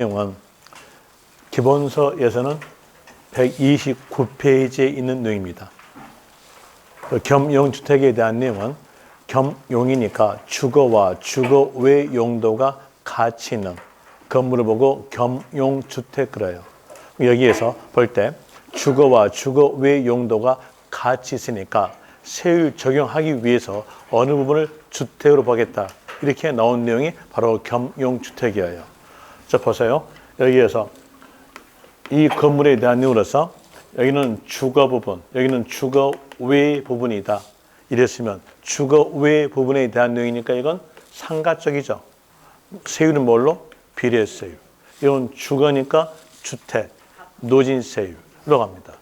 내용은 기본서에서는 129페이지에 있는 내용입니다. 겸용주택에 대한 내용은 겸용이니까 주거와 주거 외 용도가 같이 있는 건물을 보고 겸용주택 그래요. 여기에서 볼 때 주거와 주거 외 용도가 같이 있으니까 세율 적용하기 위해서 어느 부분을 주택으로 보겠다. 이렇게 나온 내용이 바로 겸용주택이에요. 자, 보세요. 여기에서 이 건물에 대한 내용으로서 여기는 주거 부분, 여기는 주거 외 부분이다. 이랬으면 주거 외 부분에 대한 내용이니까 이건 상가적이죠. 세율은 뭘로? 비례세율. 이건 주거니까 주택, 노진세율로 갑니다.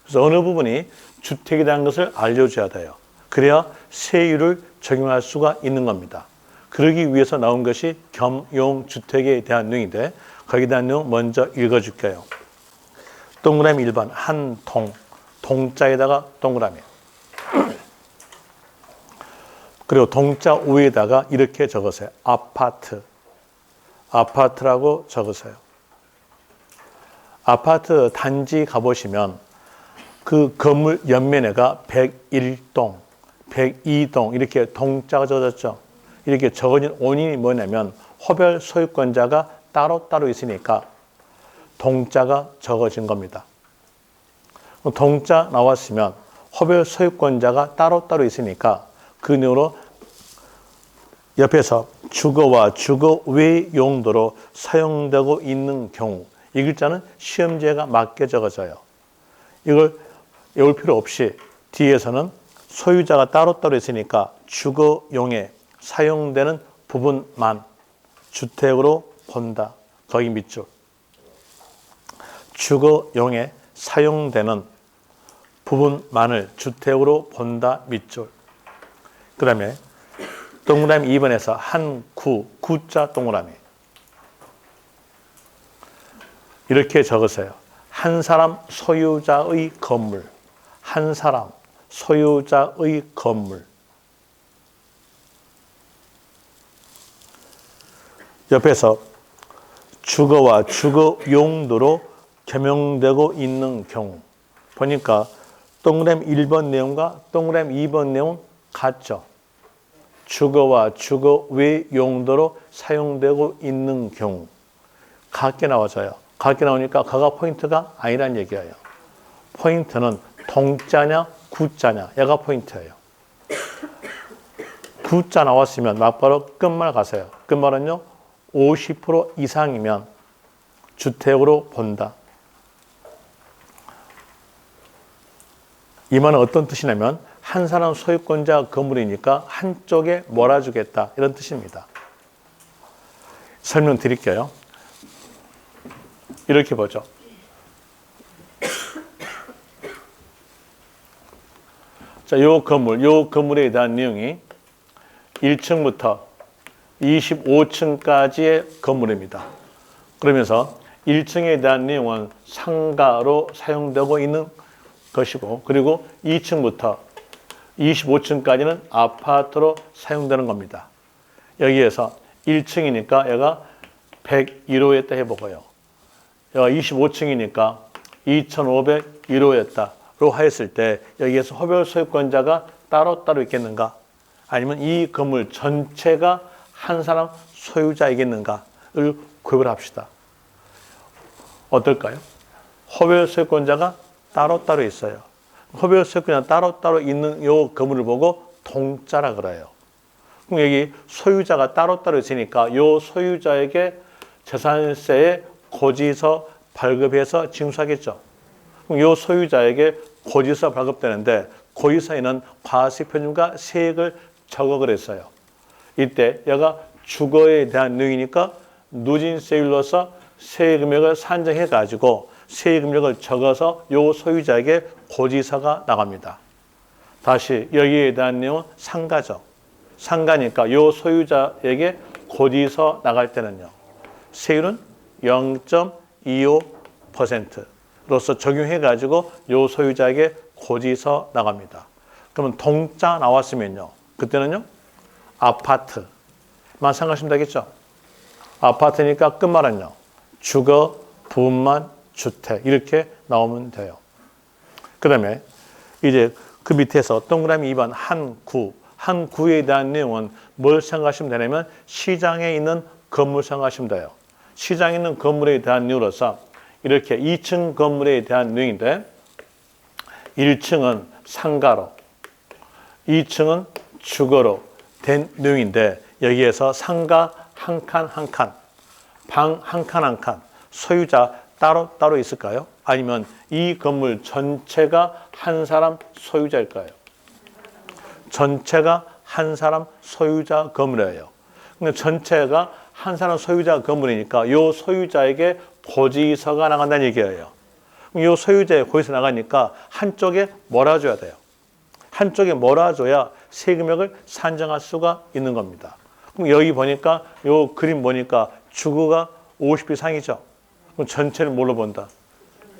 그래서 어느 부분이 주택이라는 것을 알려줘야 돼요. 그래야 세율을 적용할 수가 있는 겁니다. 그러기 위해서 나온 것이 겸용주택에 대한 내용인데 거기에 대한 내용 먼저 읽어줄게요. 동그라미 1번 한 동, 동자에다가 동그라미. 그리고 동자 위에다가 이렇게 적으세요. 아파트. 아파트라고 적으세요. 아파트 단지 가보시면 그 건물 옆면에가 101동, 102동 이렇게 동자가 적어졌죠. 이렇게 적어진 원인이 뭐냐면 호별 소유권자가 따로따로 있으니까 동자가 적어진 겁니다. 동자 나왔으면 호별 소유권자가 따로따로 있으니까 그 내용으로 옆에서 주거와 주거 외 용도로 사용되고 있는 경우 이 글자는 시험지에가 맞게 적어져요. 이걸 외울 필요 없이 뒤에서는 소유자가 따로따로 있으니까 주거용에 사용되는 부분만 주택으로 본다. 거기 밑줄. 주거용에 사용되는 부분만을 주택으로 본다. 밑줄. 그 다음에 동그라미 2번에서 한 구, 구자 동그라미. 이렇게 적으세요. 한 사람 소유자의 건물. 한 사람 소유자의 건물. 옆에서 주거와 주거 용도로 겸용되고 있는 경우. 보니까 동그라미 1번 내용과 동그라미 2번 내용 같죠? 주거와 주거 외 용도로 사용되고 있는 경우. 같게 나와져요. 같게 나오니까 그가 포인트가 아니란 얘기예요. 포인트는 동자냐 구자냐 얘가 포인트예요. 구자 나왔으면 막바로 끝말 가세요. 끝말은요 50% 이상이면 주택으로 본다. 이 말은 어떤 뜻이냐면 한 사람 소유권자 건물이니까 한쪽에 몰아주겠다 이런 뜻입니다. 설명드릴게요. 이렇게 보죠. 자, 요 건물에 대한 내용이 1층부터 25층까지의 건물입니다. 그러면서 1층에 대한 내용은 상가로 사용되고 있는 것이고 그리고 2층부터 25층까지는 아파트로 사용되는 겁니다. 여기에서 1층이니까 얘가 101호였다 해보고요. 얘가 25층이니까 2501호였다로 하였을 때 여기에서 호별 소유권자가 따로따로 있겠는가? 아니면 이 건물 전체가 한 사람 소유자이겠는가를 구별을 합시다. 어떨까요? 호별 소유권자가 따로따로 있어요. 호별 소유권자가 따로따로 있는 이 건물을 보고 동자라 그래요. 그럼 여기 소유자가 따로따로 있으니까 이 소유자에게 재산세에 고지서 발급해서 징수하겠죠. 그럼 이 소유자에게 고지서 발급되는데 고지서에는 과세표준과 세액을 적어 그랬어요. 이때 얘가 주거에 대한 내용이니까 누진세율로서 세금액을 산정해 가지고 세금액을 적어서 요 소유자에게 고지서가 나갑니다. 다시 여기에 대한 내용은 상가죠. 상가니까 요 소유자에게 고지서 나갈 때는요. 세율은 0.25%로서 적용해 가지고 요 소유자에게 고지서 나갑니다. 그러면 동자 나왔으면요. 그때는요. 아파트만 생각하시면 되겠죠. 아파트니까 끝말은요. 주거, 분만, 주택 이렇게 나오면 돼요. 그 다음에 이제 그 밑에서 동그라미 2번 한 구에 대한 내용은 뭘 생각하시면 되냐면 시장에 있는 건물 생각하시면 돼요. 시장에 있는 건물에 대한 내용으로서 이렇게 2층 건물에 대한 내용인데 1층은 상가로 2층은 주거로 된 내용인데 여기에서 상가 한 칸 한 칸, 방 한 칸 한 칸, 소유자 따로 있을까요? 아니면 이 건물 전체가 한 사람 소유자일까요? 전체가 한 사람 소유자 건물이에요. 근데 전체가 한 사람 소유자 건물이니까 이 소유자에게 고지서가 나간다는 얘기예요. 이 소유자의 고지서 나가니까 한쪽에 몰아줘야 돼요. 한쪽에 몰아줘야 세금액을 산정할 수가 있는 겁니다. 그럼 여기 보니까 이 그림 보니까 주거가 50 이상이죠. 그럼 전체를 뭘로 본다?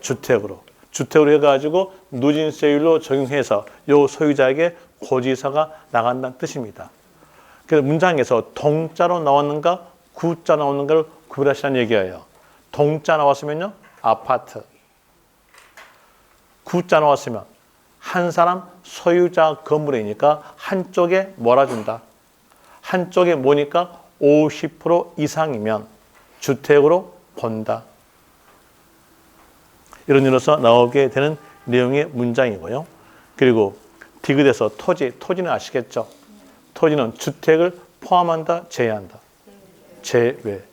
주택으로. 주택으로 해가지고 누진세율로 적용해서 이 소유자에게 고지서가 나간다는 뜻입니다. 그래서 문장에서 동자로 나왔는가 구자 나오는가를 구별하시라는 얘기예요. 동자 나왔으면요 아파트, 구자 나왔으면 한 사람 소유자 건물이니까 한쪽에 몰아준다. 한쪽에 뭐니까 50% 이상이면 주택으로 본다. 이런 일로서 나오게 되는 내용의 문장이고요. 그리고 디귿에서 토지는 아시겠죠? 토지는 주택을 포함한다, 제외한다. 제외.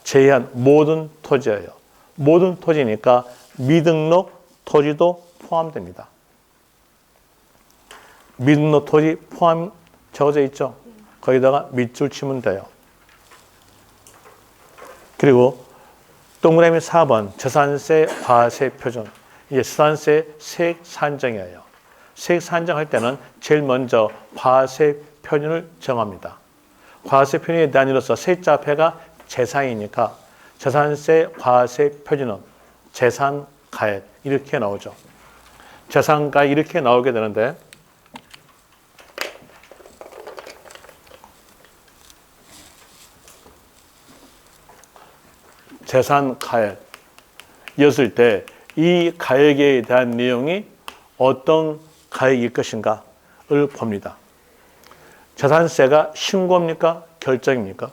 제외한 모든 토지예요. 모든 토지니까 미등록 토지도 포함됩니다. 미등록 토지 포함 적어져 있죠? 거기다가 밑줄 치면 돼요. 그리고 동그라미 4번 재산세 과세 표준. 이게 재산세 세액 산정이에요. 세액 산정할 때는 제일 먼저 과세 표준을 정합니다. 과세 표준에 대한 이로서 세자 앞에가 재산이니까 재산세 과세 표준은 재산가액 이렇게 나오죠. 재산가액 이렇게 나오게 되는데 재산가액이었을 때 이 가액에 대한 내용이 어떤 가액일 것인가를 봅니다. 재산세가 신고입니까? 결정입니까?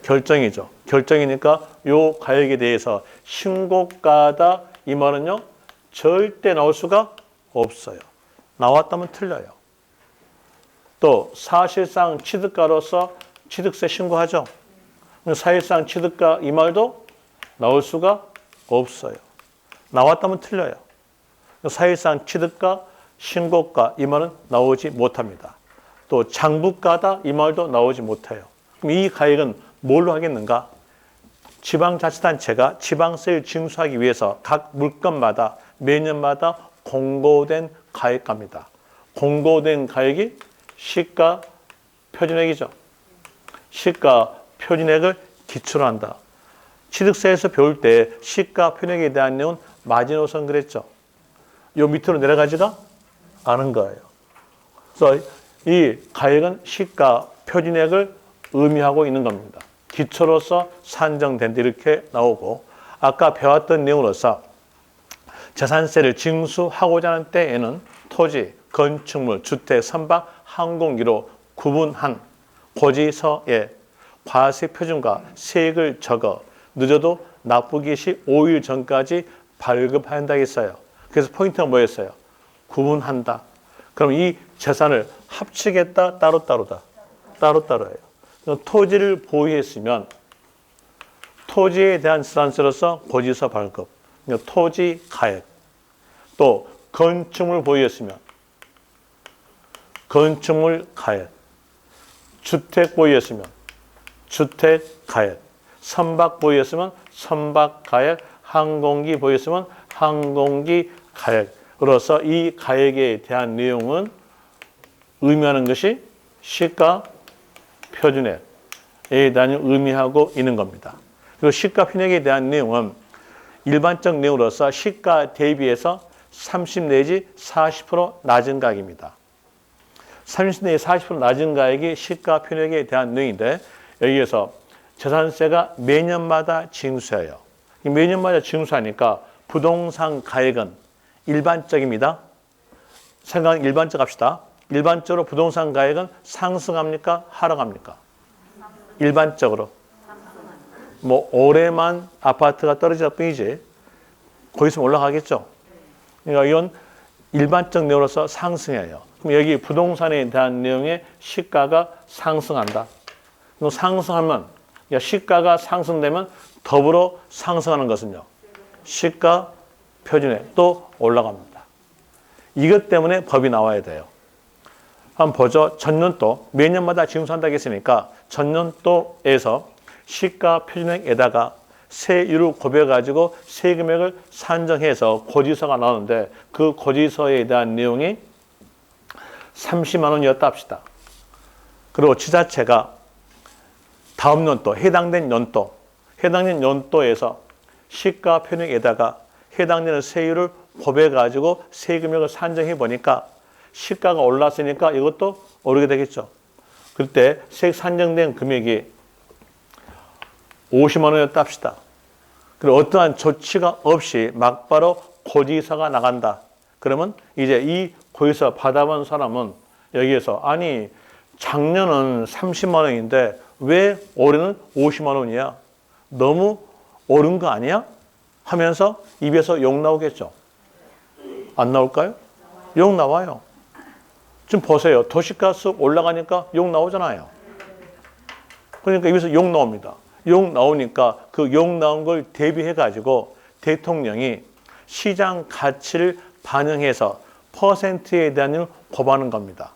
결정이죠. 결정이니까 이 가액에 대해서 신고가다 이 말은요 절대 나올 수가 없어요. 나왔다면 틀려요. 또 사실상 취득가로서 취득세 신고하죠. 사실상 취득가 이 말도 나올 수가 없어요. 나왔다면 틀려요. 사실상 취득가, 신고가 이 말은 나오지 못합니다. 또 장부가다 이 말도 나오지 못해요. 그럼 이 가액은 뭘로 하겠는가? 지방자치단체가 지방세를 징수하기 위해서 각 물건마다 매년마다 공고된 가액값입니다. 공고된 가액이 시가 표준액이죠. 시가 표준액을 기초로 한다. 취득세에서 배울 때 시가 표준액에 대한 내용은 마지노선 그랬죠. 요 밑으로 내려가지가 않은 거예요. 그래서 이 가액은 시가 표준액을 의미하고 있는 겁니다. 기초로서 산정된다 이렇게 나오고 아까 배웠던 내용으로서 재산세를 징수하고자 하는 때에는 토지, 건축물, 주택, 선박, 항공기로 구분한 고지서에 과세 표준과 세액을 적어 늦어도 납부기 시 5일 전까지 발급한다 했어요. 그래서 포인트가 뭐였어요? 구분한다. 그럼 이 재산을 합치겠다, 따로따로다. 따로따로예요. 토지를 보유했으면 토지에 대한 재산세로서 고지서 발급, 토지 가액. 또 건축물 보유했으면 건축물 가액. 주택 보유했으면 주택 가액. 선박 보유했으면 선박 가액. 항공기 보유했으면 항공기 가액으로서 이 가액에 대한 내용은 의미하는 것이 시가 표준액에 대한 의미하고 있는 겁니다. 그리고 시가 표준액에 대한 내용은 일반적 내용으로서 시가 대비해서 30 내지 40% 낮은 가격입니다. 30 내지 40% 낮은 가격이 시가 표준액에 대한 내용인데 여기에서 재산세가 매년마다 징수해요. 매년마다 징수하니까 부동산 가액은 일반적입니다. 생각은 일반적 합시다. 일반적으로 부동산 가액은 상승합니까? 하락합니까? 일반적으로. 뭐 올해만 아파트가 떨어질 뿐이지 거기 있으면 올라가겠죠. 그러니까 이건 일반적 내용으로서 상승해요. 그럼 여기 부동산에 대한 내용의 시가가 상승한다. 그럼 상승하면 그러니까 시가가 상승되면 더불어 상승하는 것은요. 시가 표준액 또 올라갑니다. 이것 때문에 법이 나와야 돼요. 한번 보죠. 전년도 매년마다 징수한다고 했으니까 전년도에서 시가 표준액에다가 세율을 곱해가지고 세금액을 산정해서 고지서가 나오는데 그 고지서에 대한 내용이 30만 원이었다 합시다. 그리고 지자체가 다음 연도, 해당된 연도에서 시가 표준액에다가 해당되는 세율을 곱해가지고 세금액을 산정해 보니까 시가가 올랐으니까 이것도 오르게 되겠죠. 그때 세 산정된 금액이 50만 원이었다 합시다. 그리고 어떠한 조치가 없이 막바로 고지서가 나간다. 그러면 이제 이 고지서 받아본 사람은 여기에서 아니 작년은 30만 원인데 왜 올해는 50만 원이야? 너무 오른 거 아니야? 하면서 입에서 욕 나오겠죠. 안 나올까요? 욕 나와요. 지금 보세요. 도시가스 올라가니까 욕 나오잖아요. 그러니까 입에서 욕 나옵니다. 욕 나오니까 그 욕 나온 걸 대비해가지고 대통령이 시장 가치를 반영해서 퍼센트에 대한 걸 곱하는 겁니다.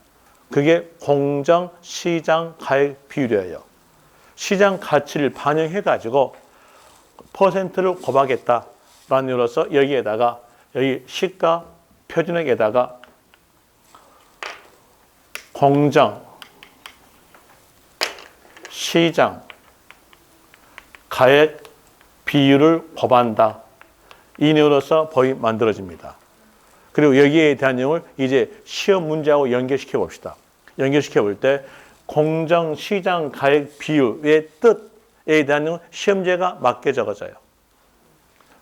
그게 공정 시장 가액 비율이에요. 시장 가치를 반영해가지고 퍼센트를 곱하겠다라는 이유로서 여기에다가 여기 시가 표준액에다가 공정 시장 가액 비율을 곱한다. 이 내용으로서 법이 만들어집니다. 그리고 여기에 대한 내용을 이제 시험 문제하고 연결시켜 봅시다. 연결시켜 볼 때 공정 시장 가액 비율의 뜻에 대한 내용은 시험제가 맞게 적어져요.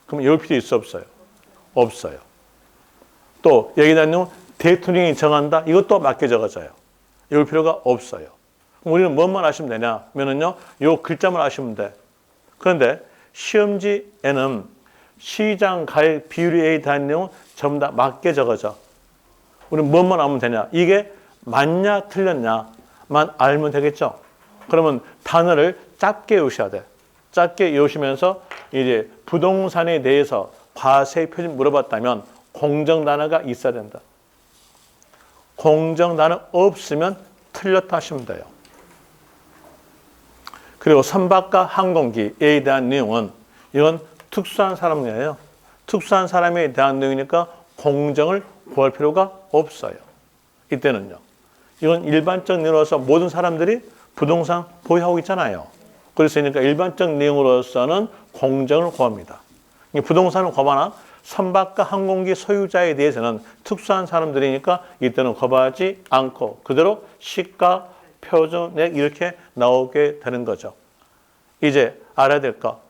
그럼 외울 필요 있어 없어요? 없어요. 또 여기에 대한 내용은 대통령이 정한다. 이것도 맞게 적어져요. 외울 필요가 없어요. 그럼 우리는 뭐만 아시면 되냐 하면은요, 요 글자만 아시면 돼. 그런데 시험지에는 시장 가액 비율에 대한 내용은 전부 다 맞게 적어져. 우리는 뭐만 알면 되냐? 이게 맞냐 틀렸냐만 알면 되겠죠. 그러면 단어를 짧게 외우셔야 돼. 짧게 외우시면서 이제 부동산에 대해서 과세 표준 물어봤다면 공정 단어가 있어야 된다. 공정 단어 없으면 틀렸다 하시면 돼요. 그리고 선박과 항공기에 대한 내용은 이건 특수한 사람이에요. 특수한 사람에 대한 내용이니까 공정을 구할 필요가 없어요. 이때는요. 이건 일반적 내용으로서 모든 사람들이 부동산 보유하고 있잖아요. 그래서니까 일반적 내용으로서는 공정을 구합니다. 부동산을 구하나 선박과 항공기 소유자에 대해서는 특수한 사람들이니까 이때는 거부하지 않고 그대로 시가 표준액 이렇게 나오게 되는 거죠. 이제 알아야 될 거.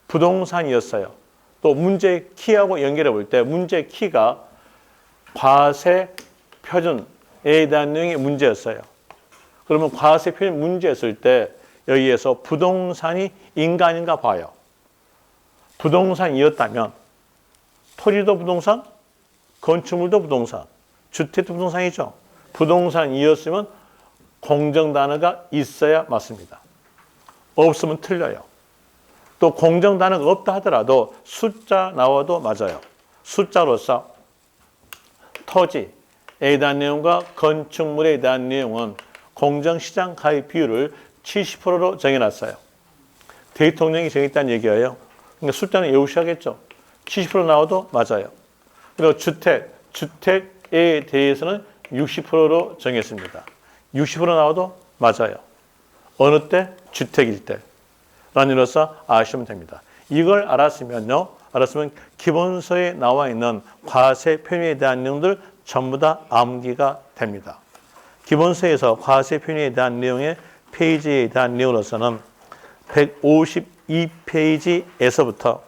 부동산이었어요. 또 문제 키하고 연결해 볼 때 문제 키가 과세 표준에 대한 내용이 문제였어요. 그러면 과세 표준 문제였을 때 여기에서 부동산이 인간인가 봐요. 부동산이었다면 토지도 부동산, 건축물도 부동산, 주택도 부동산이죠. 부동산이었으면 공정 단어가 있어야 맞습니다. 없으면 틀려요. 또 공정 단어가 없다 하더라도 숫자 나와도 맞아요. 숫자로서 토지에 대한 내용과 건축물에 대한 내용은 공정시장 가입 비율을 70%로 정해놨어요. 대통령이 정했다는 얘기예요. 그러니까 숫자는 외우셔야겠죠. 70% 나와도 맞아요. 그리고 주택에 대해서는 60%로 정했습니다. 60% 나와도 맞아요. 어느 때? 주택일 때. 라는 이로써 아시면 됩니다. 이걸 알았으면 기본서에 나와 있는 과세 표준에 대한 내용들 전부 다 암기가 됩니다. 기본서에서 과세 표준에 대한 내용의 페이지에 대한 내용으로서는 152페이지에서부터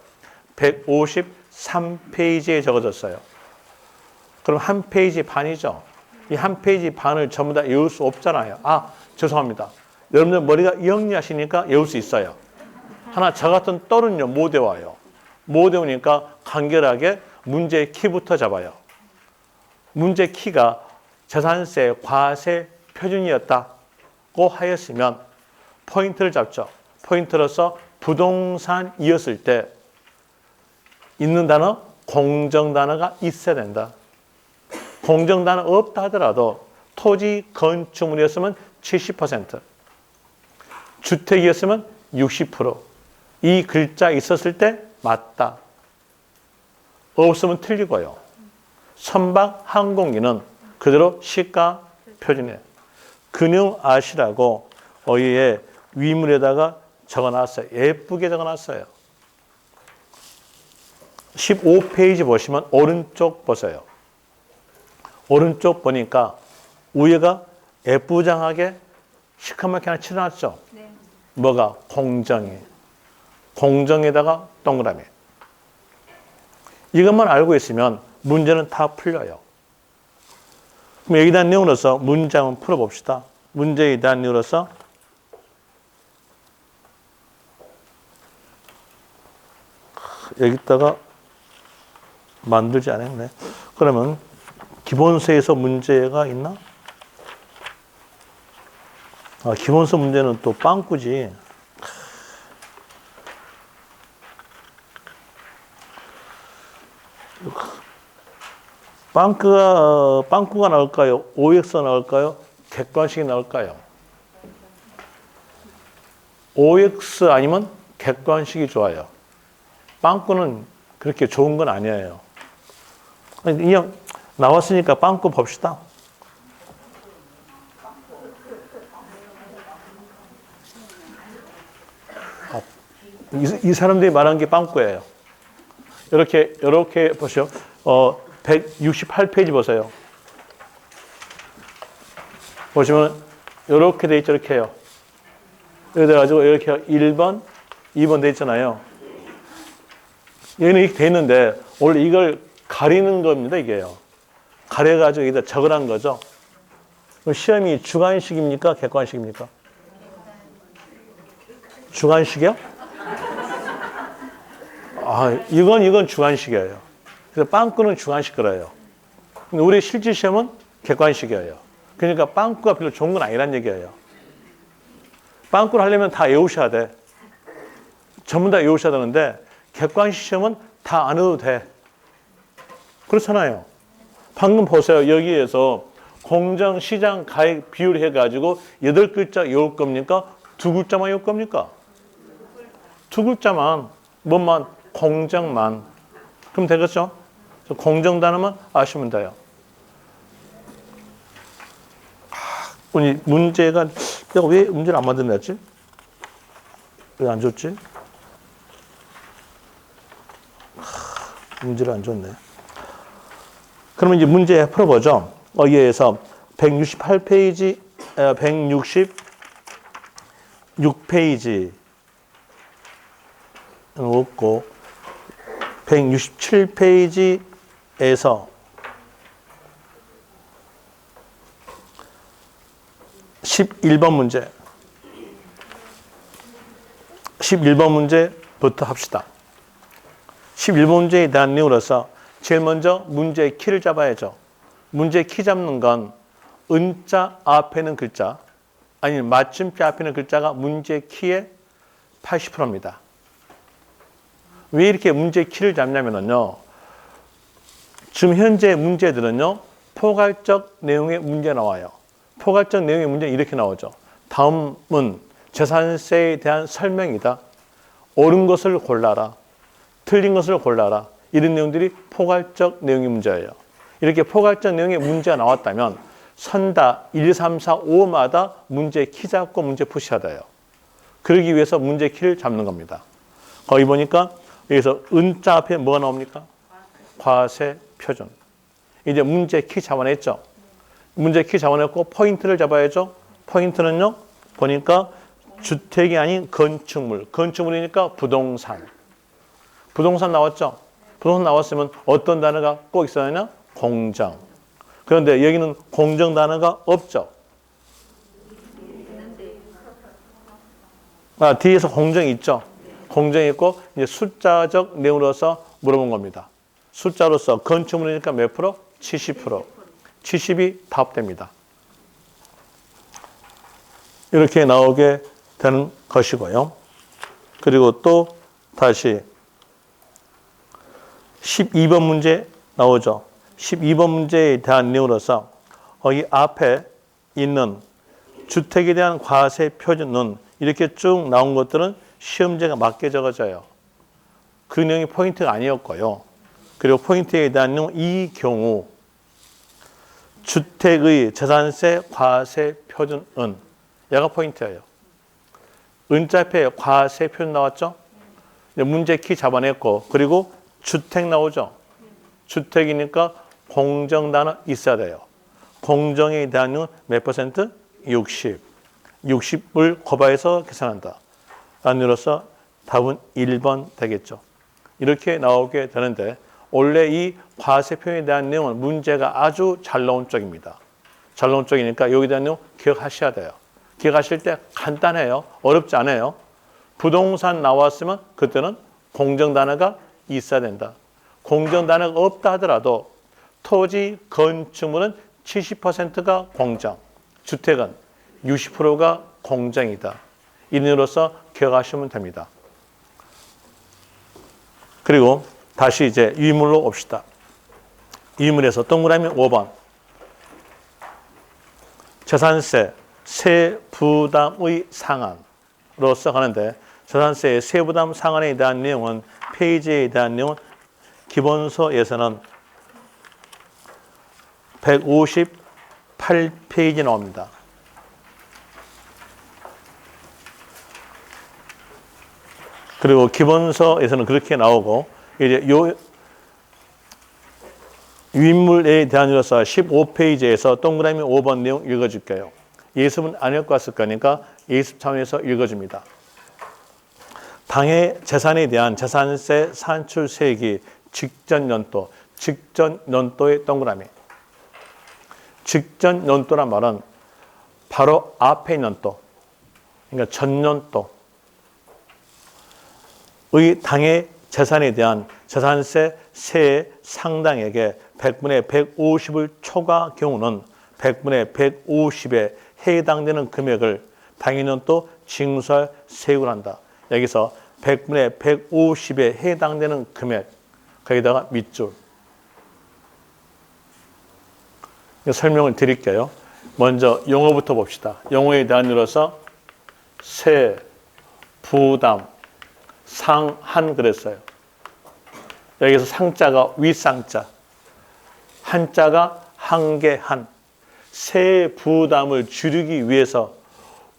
153페이지에 적어졌어요. 그럼 한 페이지 반이죠. 이 한 페이지 반을 전부 다 외울 수 없잖아요. 아, 죄송합니다. 여러분들 머리가 영리하시니까 외울 수 있어요. 하나 저 같은 떨은요 못 외워요. 못 외우니까 간결하게 문제의 키부터 잡아요. 문제 키가 재산세, 과세 표준이었다고 하였으면 포인트를 잡죠. 포인트로서 부동산이었을 때 있는 단어, 공정 단어가 있어야 된다. 공정 단어 없다 하더라도 토지, 건축물이었으면 70%, 주택이었으면 60%. 이 글자 있었을 때 맞다. 없으면 틀리고요. 선박 항공기는 그대로 시가 표준이에요. 근육 아시라고 어휘의 위문에다가 적어놨어요. 예쁘게 적어놨어요. 15페이지 보시면 오른쪽 보세요. 오른쪽 보니까 위에가 예쁘장하게 시커멓게 하나 칠해놨죠. 네. 뭐가? 공정이. 공정에다가 동그라미. 이것만 알고 있으면 문제는 다 풀려요. 그럼 여기에 대한 내용으로서 문제 한번 풀어봅시다. 문제에 대한 내용으로서 여기다가 만들지 않았네. 그러면 기본서에서 문제가 있나? 아, 기본서 문제는 또 빵꾸지. 빵꾸가 나올까요? OX가 나올까요? 객관식이 나올까요? OX 아니면 객관식이 좋아요. 빵꾸는 그렇게 좋은 건 아니에요. 그냥 나왔으니까 빵꾸 봅시다. 이 사람들이 말한 게 빵꾸예요. 이렇게 보시오. 168페이지 보세요. 보시면 이렇게 돼 있죠. 이렇게 해요. 이렇게 돼가지고 이렇게 1번, 2번 돼 있잖아요. 얘는 이렇게 돼 있는데 원래 이걸 가리는 겁니다. 이게요. 가려가지고 여기다 적으란 거죠. 시험이 주관식입니까? 객관식입니까? 주관식이요? 아, 이건 주관식이에요. 그래서 빵꾸는 주관식 그래요. 근데 우리 실질 시험은 객관식이에요. 그러니까 빵꾸가 별로 좋은 건 아니란 얘기예요. 빵꾸를 하려면 다 외우셔야 돼. 전부 다 외우셔야 되는데 객관식 시험은 다 안 해도 돼. 그렇잖아요. 방금 보세요. 여기에서 공정, 시장, 가액 비율 해가지고 8글자 외울 겁니까? 2글자만 외울 겁니까? 2글자만, 뭐만? 공정만. 그럼 되겠죠? 공정 단어만 아시면 돼요. 오늘 문제가, 내가 왜 문제를 안 만들어냈지? 왜 안 줬지? 문제를 안 줬네. 그러면 이제 문제 풀어보죠. 여기에서 168페이지, 166페이지 없고 167페이지에서 11번 문제. 11번 문제부터 합시다. 11번 문제에 대한 내용으로서 제일 먼저 문제의 키를 잡아야죠. 문제의 키 잡는 건 은자 앞에 있는 글자, 아니 맞춤표 앞에 있는 글자가 문제의 키의 80%입니다. 왜 이렇게 문제의 키를 잡냐면요. 지금 현재 문제들은요. 포괄적 내용의 문제 나와요. 포괄적 내용의 문제는 이렇게 나오죠. 다음은 재산세에 대한 설명이다. 옳은 것을 골라라. 틀린 것을 골라라. 이런 내용들이 포괄적 내용의 문제예요. 이렇게 포괄적 내용의 문제가 나왔다면 선다 1, 2, 3, 4, 5마다 문제 키 잡고 문제 푸셔야 돼요. 그러기 위해서 문제 키를 잡는 겁니다. 거기 보니까 여기서 은자 앞에 뭐가 나옵니까? 과세 표준. 이제 문제 키 잡아냈죠. 문제 키 잡아냈고 포인트를 잡아야죠. 포인트는요. 보니까 주택이 아닌 건축물. 건축물이니까 부동산. 부동산 나왔죠? 부동산 나왔으면 어떤 단어가 꼭 있어야 하냐? 공정. 그런데 여기는 공정 단어가 없죠? 뒤에서 공정이 있죠? 공정이 있고 이제 숫자적 내용으로서 물어본 겁니다. 숫자로서 건축물이니까 몇 프로? 70%. 70이 답됩니다. 이렇게 나오게 되는 것이고요. 그리고 또 다시 12번 문제 나오죠. 12번 문제에 대한 내용으로서 이 앞에 있는 주택에 대한 과세 표준은 이렇게 쭉 나온 것들은 시험지가 맞게 적어져요. 그 내용이 포인트가 아니었고요. 그리고 포인트에 대한 내용, 이 경우 주택의 재산세 과세 표준은 얘가 포인트예요. 은자표에 과세 표준 나왔죠? 문제 키 잡아냈고 그리고 주택 나오죠? 주택이니까 공정 단어 있어야 돼요. 공정에 대한 내용은 몇 퍼센트? 60. 60을 곱해서 계산한다. 라는으로서 답은 1번 되겠죠. 이렇게 나오게 되는데 원래 이 과세 표현에 대한 내용은 문제가 아주 잘 나온 쪽입니다. 잘 나온 쪽이니까 여기에 대한 내용 기억하셔야 돼요. 기억하실 때 간단해요. 어렵지 않아요. 부동산 나왔으면 그때는 공정 단어가 있어야 된다. 공정 단어가 없다 하더라도 토지, 건축물은 70%가 공정, 주택은 60%가 공정이다. 이론으로서 기억하시면 됩니다. 그리고 다시 이제 유인물로 옵시다. 유인물에서 동그라미 5번. 재산세, 세부담의 상한으로서 가는데 재산세의 세부담 상한에 대한 내용은 페이지에 대한 내용은 기본서에서는 158페이지 나옵니다. 그리고 기본서에서는 그렇게 나오고 이제 요 유인물에 대한 이로서 15페이지에서 동그라미 5번 내용 읽어줄게요. 예습은 안 읽었을 거니까 예습 차원에서 읽어줍니다. 당해 재산에 대한 재산세 산출세기 직전 연도의 동그라미. 직전 연도란 말은 바로 앞에 연도, 그러니까 전년도의 당해 재산에 대한 재산세 세의 상당액의 100분의 150을 초과 경우는 100분의 150에 해당되는 금액을 당해년도 징수할 세율을 한다. 여기서 100분의 150에 해당되는 금액, 거기다가 밑줄. 설명을 드릴게요. 먼저 용어부터 봅시다. 용어에 대한 이로서 세, 부담, 상한 그랬어요. 여기서 상자가 윗상자, 한자가 한계한. 세 부담을 줄이기 위해서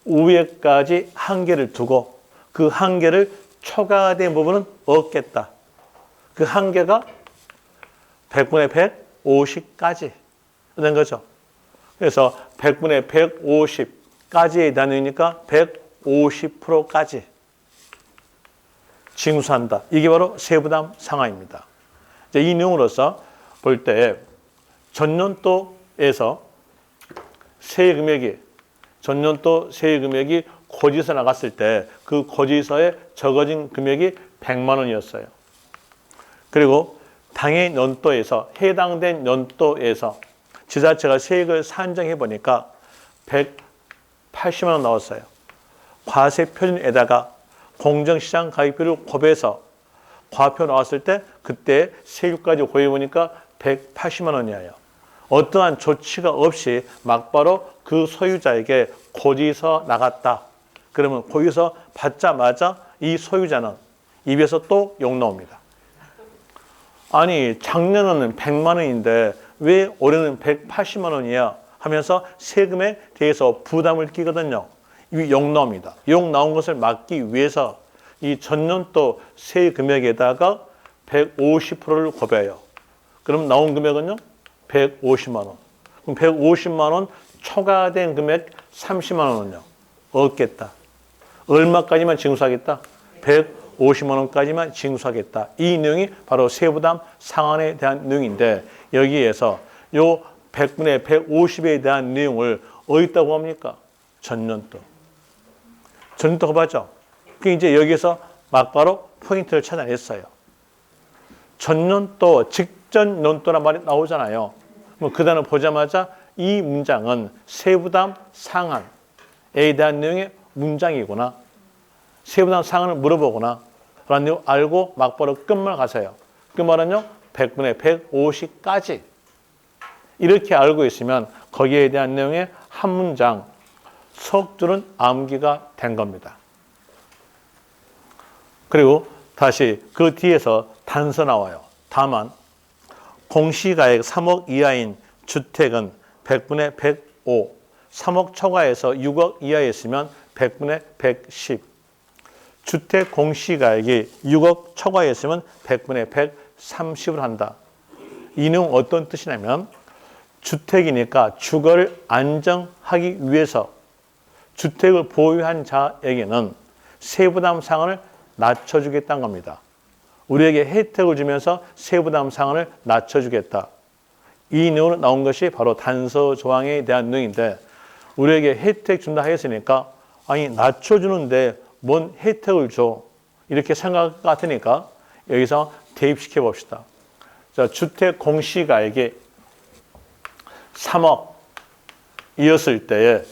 위에까지 한계를 두고 그 한계를 초과된 부분은 없겠다. 그 한계가 100분의 150까지 된 거죠. 그래서 100분의 150까지의 단위니까 150%까지 징수한다. 이게 바로 세부담 상한입니다. 이제 이 내용으로서 볼 때 전년도에서 전년도 세액 금액이 고지서 나갔을 때 그 고지서에 적어진 금액이 100만 원이었어요. 그리고 당해 연도에서 해당된 연도에서 지자체가 세액을 산정해 보니까 180만 원 나왔어요. 과세 표준에다가 공정시장 가입비를 곱해서 과표 나왔을 때 그때 세율까지 곱해 보니까 180만 원이에요. 어떠한 조치가 없이 막바로 그 소유자에게 고지서 나갔다. 그러면 고지서 받자마자 이 소유자는 입에서 또 욕 나옵니다. 아니 작년에는 100만 원인데 왜 올해는 180만 원이야 하면서 세금에 대해서 부담을 끼거든요. 이 욕 나옵니다. 욕 나온 것을 막기 위해서 이 전년도 세 금액에다가 150%를 곱해요. 그럼 나온 금액은요? 150만 원. 그럼 150만 원 초과된 금액 30만 원은요? 없겠다. 얼마까지만 징수하겠다? 150만 원까지만 징수하겠다. 이 내용이 바로 세부담 상한에 대한 내용인데 여기에서 요 100분의 150에 대한 내용을 어디다 구합니까? 전년도. 전년도 구하죠. 그 이제 여기서 막바로 포인트를 찾아냈어요. 전년도, 직전 연도란 말이 나오잖아요. 뭐 그 단어 보자마자 이 문장은 세부담 상한에 대한 내용의 문장이구나. 세부담 상한을 물어보거나 라는 내용 알고 막바로 끝말 가세요. 그 말은요. 100분의 150까지. 이렇게 알고 있으면 거기에 대한 내용의 한 문장, 석 줄은 암기가 된 겁니다. 그리고 다시 그 뒤에서 단서 나와요. 다만 공시가액 3억 이하인 주택은 100분의 105, 3억 초과해서 6억 이하였으면 100분의 110. 주택 공시가액이 6억 초과했으면 100분의 130을 한다. 이 내용 어떤 뜻이냐면 주택이니까 주거를 안정하기 위해서 주택을 보유한 자에게는 세부담 상한을 낮춰주겠다는 겁니다. 우리에게 혜택을 주면서 세부담 상한을 낮춰주겠다. 이 내용으로 나온 것이 바로 단서 조항에 대한 내용인데 우리에게 혜택 준다 했으니까 아니 낮춰주는데 뭔 혜택을 줘? 이렇게 생각할 것 같으니까 여기서 대입시켜 봅시다. 자, 주택 공시가액이 3억이었을 때에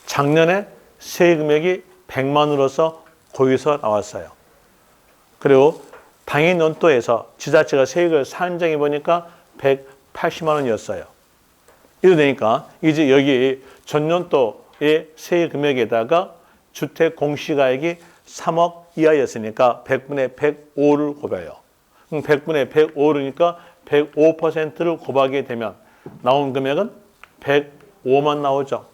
작년에 세금액이 100만 원으로서 고의서 나왔어요. 그리고 당해 연도에서 지자체가 세액을 산정해 보니까 180만 원이었어요. 이래 되니까 이제 여기 전년도의 세금액에다가 주택 공시가액이 3억 이하였으니까 100분의 105를 곱해요. 그럼 100분의 105니까 105%를 곱하게 되면 나온 금액은 105만 나오죠.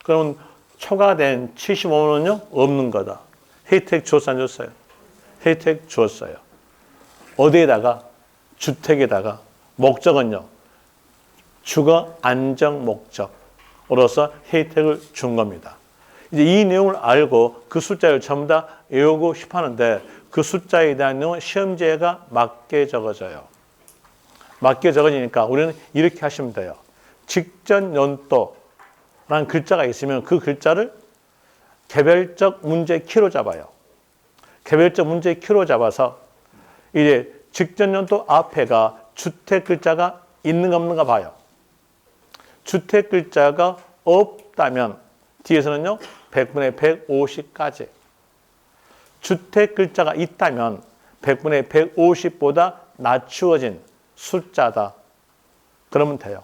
그러면 초과된 75만 원은요? 없는 거다. 혜택 줬어 안 줬어요? 혜택 줬어요. 어디에다가? 주택에다가. 목적은요? 주거 안정 목적으로서 혜택을 준 겁니다. 이제 이 내용을 알고 그 숫자를 전부 다 외우고 싶어 하는데 그 숫자에 대한 내용은 시험지에가 맞게 적어져요. 맞게 적어지니까 우리는 이렇게 하시면 돼요. 직전 연도라는 글자가 있으면 그 글자를 개별적 문제 키로 잡아요. 개별적 문제 키로 잡아서 이제 직전 연도 앞에가 주택 글자가 있는가 없는가 봐요. 주택 글자가 없다면 뒤에서는요. 100분의 150까지. 주택 글자가 있다면 100분의 150보다 낮추어진 숫자다. 그러면 돼요.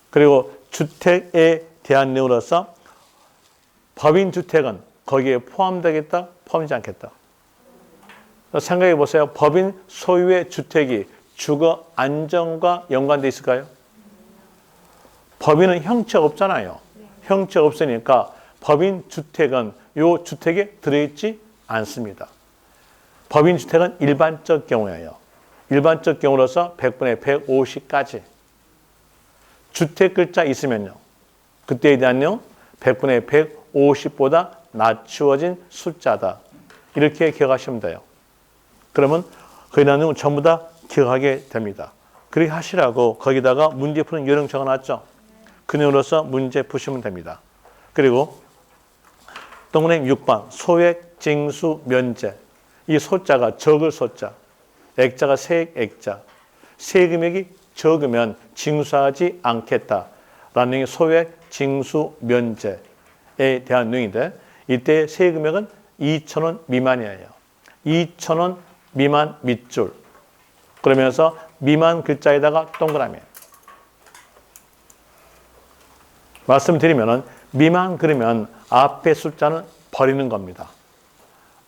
그리고 주택에 대한 내용으로서 법인 주택은 거기에 포함되겠다? 포함되지 않겠다? 생각해 보세요. 법인 소유의 주택이 주거 안정과 연관돼 있을까요? 법인은 형체가 없잖아요. 형체가 없으니까 법인 주택은 이 주택에 들어있지 않습니다. 법인 주택은 일반적 경우예요. 일반적 경우로서 100분의 150까지. 주택 글자 있으면요. 그때에 대한 내용 100분의 150보다 낮추어진 숫자다. 이렇게 기억하시면 돼요. 그러면 거기에 대한 내용은 전부 다 기억하게 됩니다. 그렇게 하시라고 거기다가 문제 푸는 요령 적어놨죠. 그 내용으로서 문제 푸시면 됩니다. 그리고 동그라미 6번 소액 징수 면제. 이 소자가 적을 소자, 액자가 세액 액자. 세금액이 적으면 징수하지 않겠다라는 내용이 소액 징수 면제에 대한 내용인데 이때 세금액은 2,000원 미만이에요. 2,000원 미만 밑줄. 그러면서 미만 글자에다가 동그라미. 말씀드리면은 미만 그러면 앞에 숫자는 버리는 겁니다.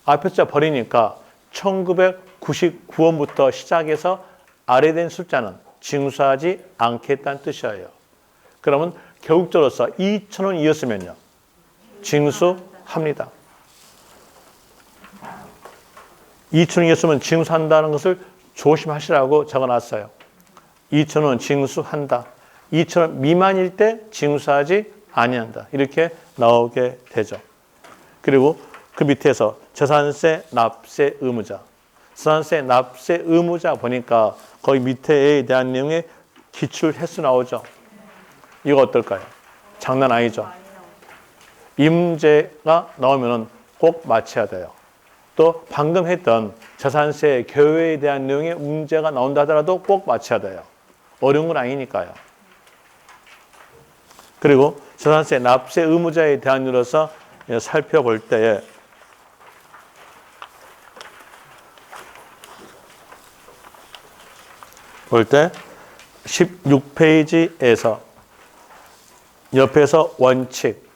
앞에 숫자 버리니까 1999원부터 시작해서 아래된 숫자는 징수하지 않겠다는 뜻이에요. 그러면 결국적으로서 2,000원이었으면요. 징수합니다. 2,000원이었으면 징수한다는 것을 조심하시라고 적어놨어요. 2,000원 징수한다. 2,000원 미만일 때 징수하지 아니한다. 이렇게 나오게 되죠. 그리고 그 밑에서 재산세 납세 의무자. 재산세 납세 의무자 보니까 거기 밑에에 대한 내용에 기출 횟수 나오죠. 이거 어떨까요? 장난 아니죠. 이 문제가 나오면 꼭 맞춰야 돼요. 또 방금 했던 재산세 교외에 대한 내용의 문제가 나온다 하더라도 꼭 맞춰야 돼요. 어려운 건 아니니까요. 그리고 재산세 납세 의무자에 대한 이유로서 살펴볼 때에 볼 때 16페이지에서 옆에서 원칙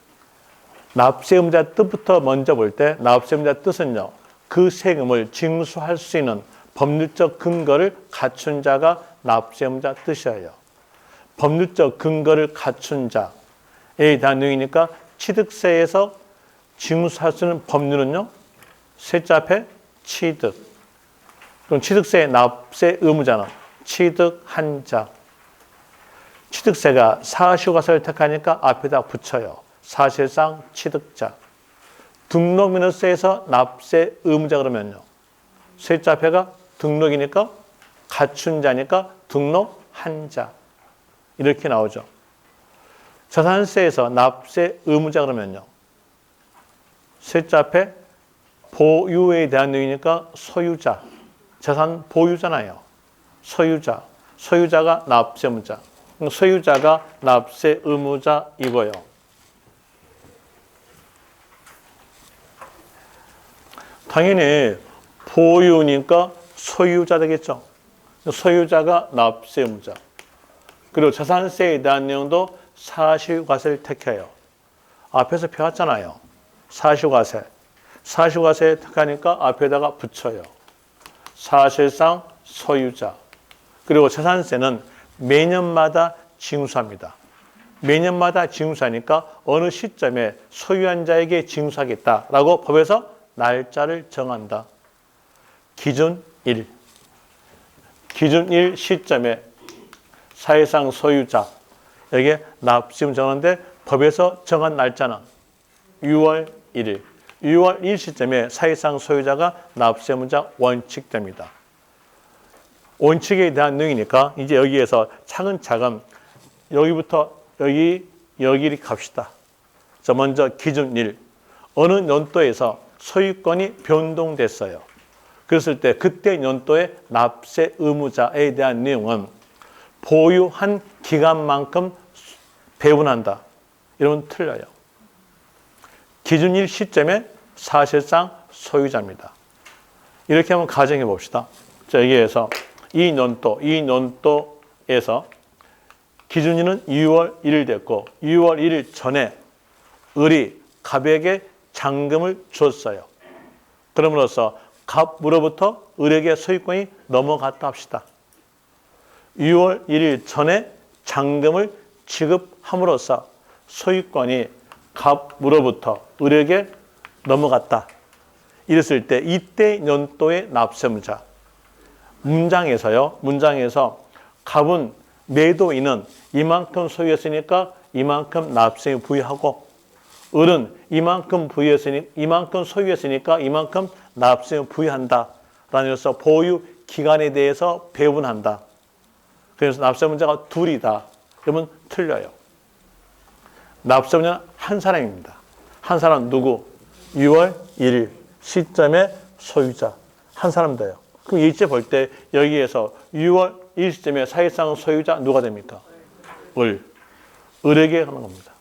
납세 의무자 뜻부터 먼저 볼 때 납세 의무자 뜻은요. 그 세금을 징수할 수 있는 법률적 근거를 갖춘 자가 납세 의무자 뜻이에요. 법률적 근거를 갖춘 자에 대한 내용이니까 취득세에서 징수할 수 있는 법률은요. 셋째 앞에 취득. 그럼 취득세 납세 의무자는 취득한 자. 취득세가 사시효과세를 택하니까 앞에다 붙여요. 사실상 취득자. 등록민허세에서 납세 의무자 그러면요. 셋째 앞에가 등록이니까 갖춘 자니까 등록한 자. 이렇게 나오죠. 재산세에서 납세 의무자 그러면요. 셋째 앞에 보유에 대한 내용이니까 소유자. 재산 보유잖아요. 소유자. 소유자가 납세 의무자. 소유자가 납세 의무자이고요. 당연히 보유니까 소유자 되겠죠. 소유자가 납세 의무자. 그리고 재산세에 대한 내용도 사실과세를 택해요. 앞에서 배웠잖아요. 사실과세. 사실과세 택하니까 앞에다가 붙여요. 사실상 소유자. 그리고 재산세는 매년마다 징수합니다. 매년마다 징수하니까 어느 시점에 소유한 자에게 징수하겠다라고 법에서 날짜를 정한다. 기준 1. 기준 1 시점에 사실상 소유자. 여기에 납세금 정하는데 법에서 정한 날짜는 6월 1일. 6월 1일 시점에 사실상 소유자가 납세 의무자 원칙됩니다. 원칙에 대한 내용이니까 이제 여기에서 차근차근 여기부터 여기 갑시다. 자, 먼저 기준 1. 어느 연도에서 소유권이 변동됐어요. 그랬을 때 그때 연도의 납세 의무자에 대한 내용은 보유한 기간만큼 배분한다. 이러면 틀려요. 기준 1 시점에 사실상 소유자입니다. 이렇게 한번 가정해 봅시다. 자, 여기에서 이 연도에서 기준일은 6월 1일 됐고 6월 1일 전에 을이 갑에게 잔금을 줬어요. 그럼으로써 갑으로부터 을에게 소유권이 넘어갔다 합시다. 6월 1일 전에 잔금을 지급함으로써 소유권이 갑으로부터 을에게 넘어갔다. 이랬을 때 이때 연도의 납세의무자. 문장에서 갑은 매도인은 이만큼 소유했으니까 이만큼 납세금 부여하고 을은 이만큼 소유했으니까 이만큼 납세금 부여한다. 라면서 보유 기간에 대해서 배분한다. 그래서 납세의무자가 둘이다. 그러면 틀려요. 납세의무자는 한 사람입니다. 한 사람 누구? 6월 1일 시점의 소유자. 한 사람 돼요. 그럼 일제 볼 때 여기에서 6월 1일 시점의 사실상 소유자 누가 됩니까? 을에게 하는 겁니다.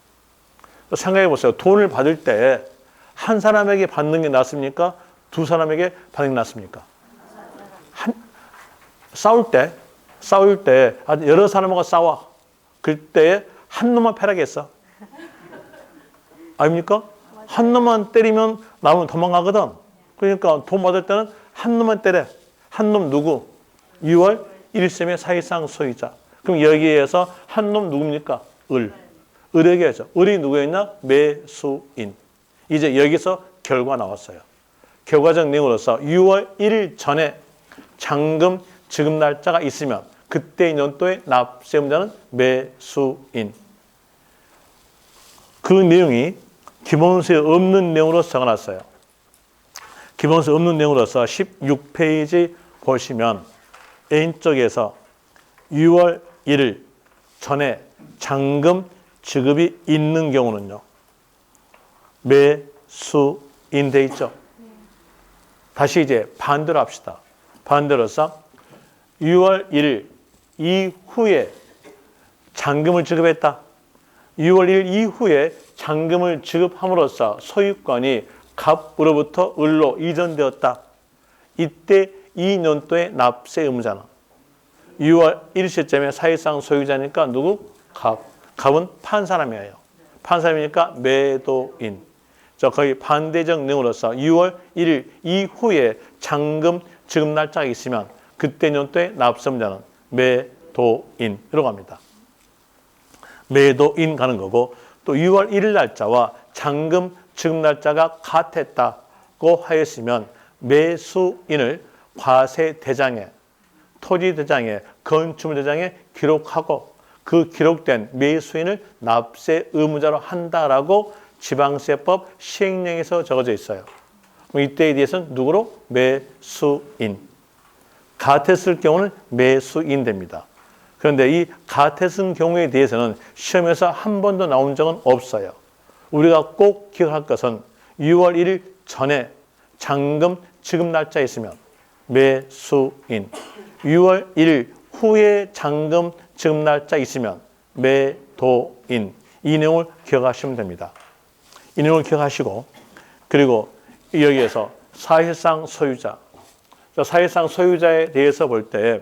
생각해 보세요. 돈을 받을 때 한 사람에게 받는 게 낫습니까? 두 사람에게 받는 게 낫습니까? 싸울 때 여러 사람하고 싸워. 그때 한 놈만 패라겠어. 아닙니까? 한 놈만 때리면 남은 도망가거든. 그러니까 돈 받을 때는 한 놈만 때려. 한 놈 누구? 6월 1일셈의 사실상 소유자. 그럼 여기에서 한 놈 누굽니까? 을에게 하죠. 을이 누구였냐? 매수인. 이제 여기서 결과 나왔어요. 결과적 내용으로서 6월 1일 전에 잔금 지급 날짜가 있으면 그때 연도의 납세의무자는 매수인. 그 내용이 기본서에 없는 내용으로 적어놨어요. 기본서 없는 내용으로서 16페이지 보시면 N쪽에서 6월 1일 전에 잔금 지급이 있는 경우는요. 매수인 돼 있죠. 다시 이제 반대로 합시다. 반대로서 6월 1일 이후에 잔금을 지급했다. 6월 1일 이후에 잔금을 지급함으로써 소유권이 갑으로부터 을로 이전되었다. 이때 2년도의 납세 의무자는 6월 1일 시점에 사실상 소유자니까 누구? 갑. 갑은 판 사람이에요. 판 사람이니까 매도인. 거의 반대적 내용으로서 6월 1일 이후에 잔금 지급 날짜가 있으면 그때 년도의 납세 의무자는 매도인이라고 합니다. 매도인 가는 거고 또 6월 1일 날짜와 잔금 지급 날짜가 같았다고 하였으면 매수인을 과세대장에, 토지대장에, 건축물대장에 기록하고 그 기록된 매수인을 납세 의무자로 한다라고 지방세법 시행령에서 적어져 있어요. 이때에 대해서는 누구로? 매수인. 같았을 경우는 매수인 됩니다. 그런데 이 같았은 경우에 대해서는 시험에서 한 번도 나온 적은 없어요. 우리가 꼭 기억할 것은 6월 1일 전에 잔금 지급 날짜 있으면 매수인, 6월 1일 후에 잔금 지급 날짜 있으면 매도인. 이 내용을 기억하시면 됩니다. 이 내용을 기억하시고 그리고 여기에서 사실상 소유자, 사실상 소유자에 대해서 볼 때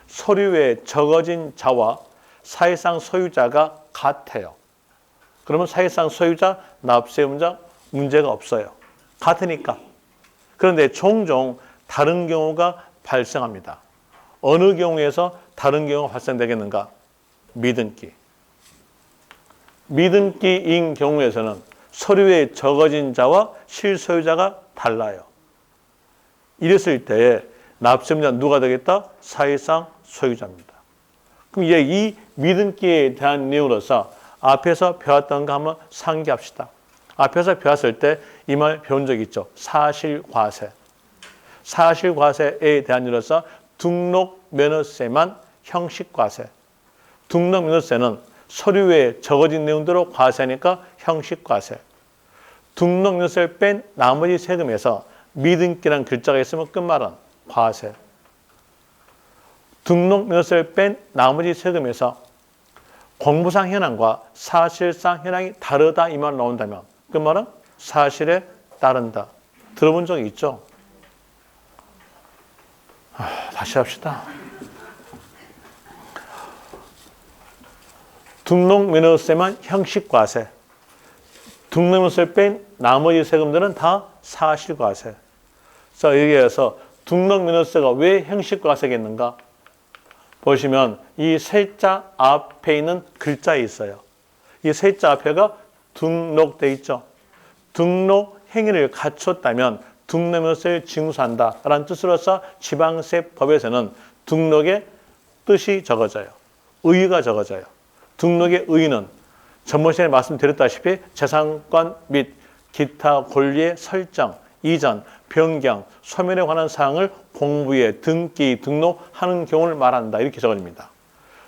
서류에 적어진 자와 사실상 소유자가 같아요. 그러면 사실상 소유자, 납세 의무자 문제가 없어요. 같으니까. 그런데 종종 다른 경우가 발생합니다. 어느 경우에서 다른 경우가 발생되겠는가? 미등기. 미등기인 경우에서는 서류에 적어진 자와 실소유자가 달라요. 이랬을 때에 납세 의무자 누가 되겠다? 사실상 소유자입니다. 그럼 이제 이 미등기에 대한 내용으로서 앞에서 배웠던 거 한번 상기합시다. 앞에서 배웠을 때 이 말 배운 적 있죠. 사실과세. 사실과세에 대한 일로서 등록면허세만 형식과세. 등록면허세는 서류에 적어진 내용대로 과세하니까 형식과세. 등록면허세를 뺀 나머지 세금에서 미등기라는 글자가 있으면 끝말은 과세. 등록면허세를 뺀 나머지 세금에서 공부상 현황과 사실상 현황이 다르다 이 말 나온다면 그 말은 사실에 따른다. 들어본 적 있죠? 다시 합시다. 등록면허세만 형식과세. 등록면허세를 뺀 나머지 세금들은 다 사실과세. 자, 여기에서 등록면허세가 왜 형식과세겠는가? 보시면 이 세자 앞에 있는 글자에 있어요. 이 세자 앞에가 등록돼 있죠. 등록 행위를 갖췄다면 등록면허세를 징수한다라는 뜻으로서 지방세법에서는 등록의 뜻이 적어져요. 의의가 적어져요. 등록의 의의는 전번 시간에 말씀드렸다시피 재산권 및 기타 권리의 설정, 이전, 변경, 소멸에 관한 사항을 공부에 등기, 등록하는 경우를 말한다. 이렇게 적어집니다.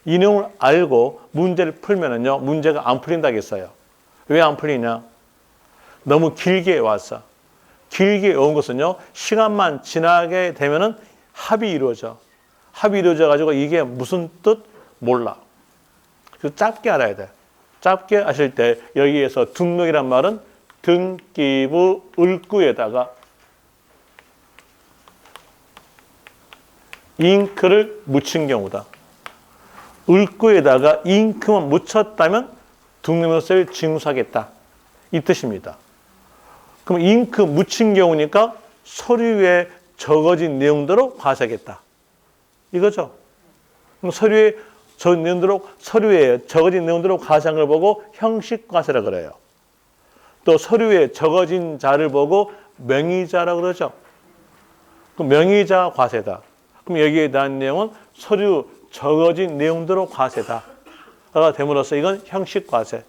이 내용을 알고 문제를 풀면은요, 문제가 안 풀린다겠어요. 왜 안 풀리냐? 너무 길게 왔어. 길게 온 것은요, 시간만 지나게 되면은 합이 이루어져. 합이 이루어져가지고 이게 무슨 뜻? 몰라. 그래서 짧게 알아야 돼. 짧게 아실 때 여기에서 등록이란 말은 등기부 을구에다가 잉크를 묻힌 경우다. 을구에다가 잉크만 묻혔다면 등록면허세를 징수하겠다. 이 뜻입니다. 그럼 잉크 묻힌 경우니까 서류에 적어진 내용대로 과세하겠다. 이거죠. 그럼 서류에 적어진 내용대로 과세한 걸 보고 형식과세라 그래요. 또 서류에 적어진 자를 보고 명의자라고 그러죠. 그럼 명의자 과세다. 그럼 여기에 대한 내용은 서류 적어진 내용대로 과세다. 가 됨으로써 이건 형식과세.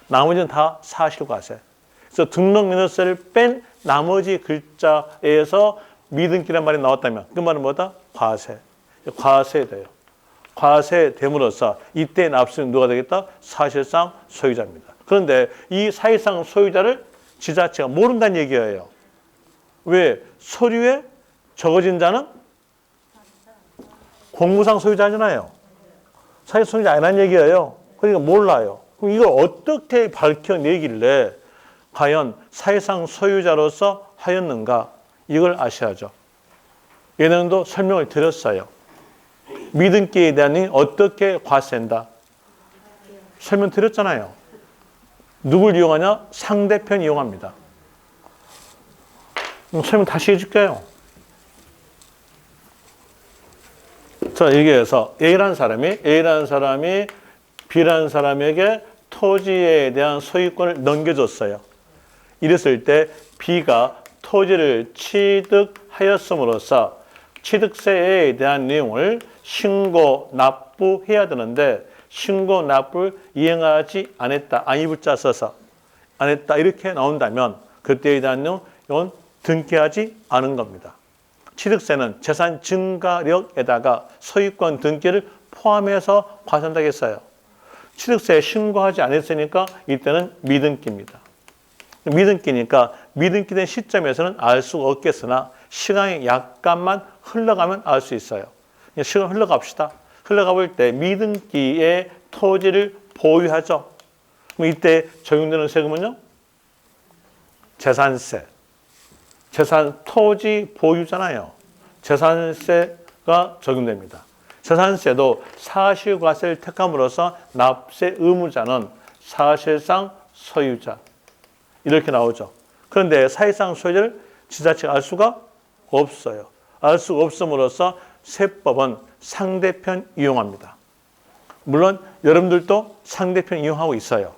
나머지는 다 사실과세. 그래서 등록면허세를 뺀 나머지 글자에서 미등기란 말이 나왔다면 그 말은 뭐다? 과세. 과세돼요. 과세됨으로써 이때 납세는 누가 되겠다? 사실상 소유자입니다. 그런데 이 사실상 소유자를 지자체가 모른다는 얘기예요. 왜? 서류에 적어진 자는 공무상 소유자잖아요. 사실 소유자 아니라는 얘기예요. 그러니까 몰라요. 그럼 이걸 어떻게 밝혀내길래 과연 사실상 소유자로서 하였는가? 이걸 아셔야죠. 예전에도 설명을 드렸어요. 미등기에 대한 이 어떻게 과세한다? 설명드렸잖아요. 누굴 이용하냐? 상대편 이용합니다. 설명 다시 해줄게요. 자, 여기에서 A라는 사람이 B라는 사람에게 토지에 대한 소유권을 넘겨줬어요. 이랬을 때 B가 토지를 취득하였음으로써 취득세에 대한 내용을 신고, 납부해야 되는데 신고, 납부를 이행하지 않았다. 안이불자 써서 안 했다. 이렇게 나온다면 그때에 대한 내용은 등기하지 않은 겁니다. 취득세는 재산 증가력에다가 소유권 등기를 포함해서 과세한다고 했어요. 취득세에 신고하지 않았으니까 이때는 미등기입니다. 미등기니까 미등기된 시점에서는 알 수가 없겠으나 시간이 약간만 흘러가면 알 수 있어요. 시간 흘러갑시다. 흘러가 볼 때 미등기의 토지를 보유하죠. 그럼 이때 적용되는 세금은요? 재산세. 토지 보유잖아요. 재산세가 적용됩니다. 재산세도 사실과세를 택함으로써 납세 의무자는 사실상 소유자. 이렇게 나오죠. 그런데 사실상 소유자를 지자체가 알 수가 없어요. 알 수가 없음으로써 세법은 상대편 이용합니다. 물론 여러분들도 상대편 이용하고 있어요.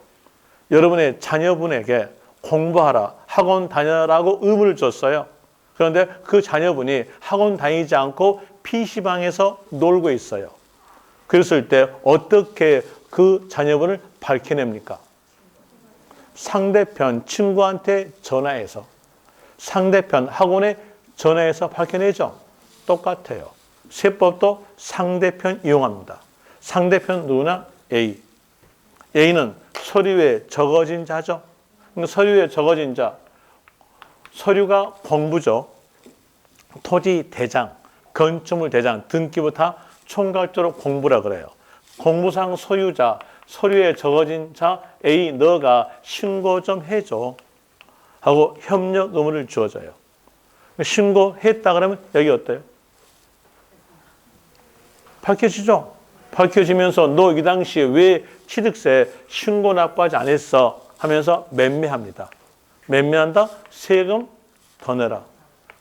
여러분의 자녀분에게 공부하라, 학원 다녀라고 의무를 줬어요. 그런데 그 자녀분이 학원 다니지 않고 PC방에서 놀고 있어요. 그랬을 때 어떻게 그 자녀분을 밝혀냅니까? 상대편 친구한테 전화해서, 상대편 학원에 전화해서 밝혀내죠. 똑같아요. 세법도 상대편 이용합니다. 상대편 누구나 A. A는 서류에 적어진 자죠. 서류에 적어진 자, 서류가 공부죠. 토지 대장, 건축물 대장, 등기부터 총괄적으로 공부라 그래요. 공부상 소유자, 서류에 적어진 자 A 너가 신고 좀 해줘 하고 협력 의무를 주어져요. 신고했다 그러면 여기 어때요? 밝혀지죠? 밝혀지면서 너 이 당시에 왜 취득세 신고 납부하지 않았어? 하면서 매매합니다. 매매한다? 세금 더 내라.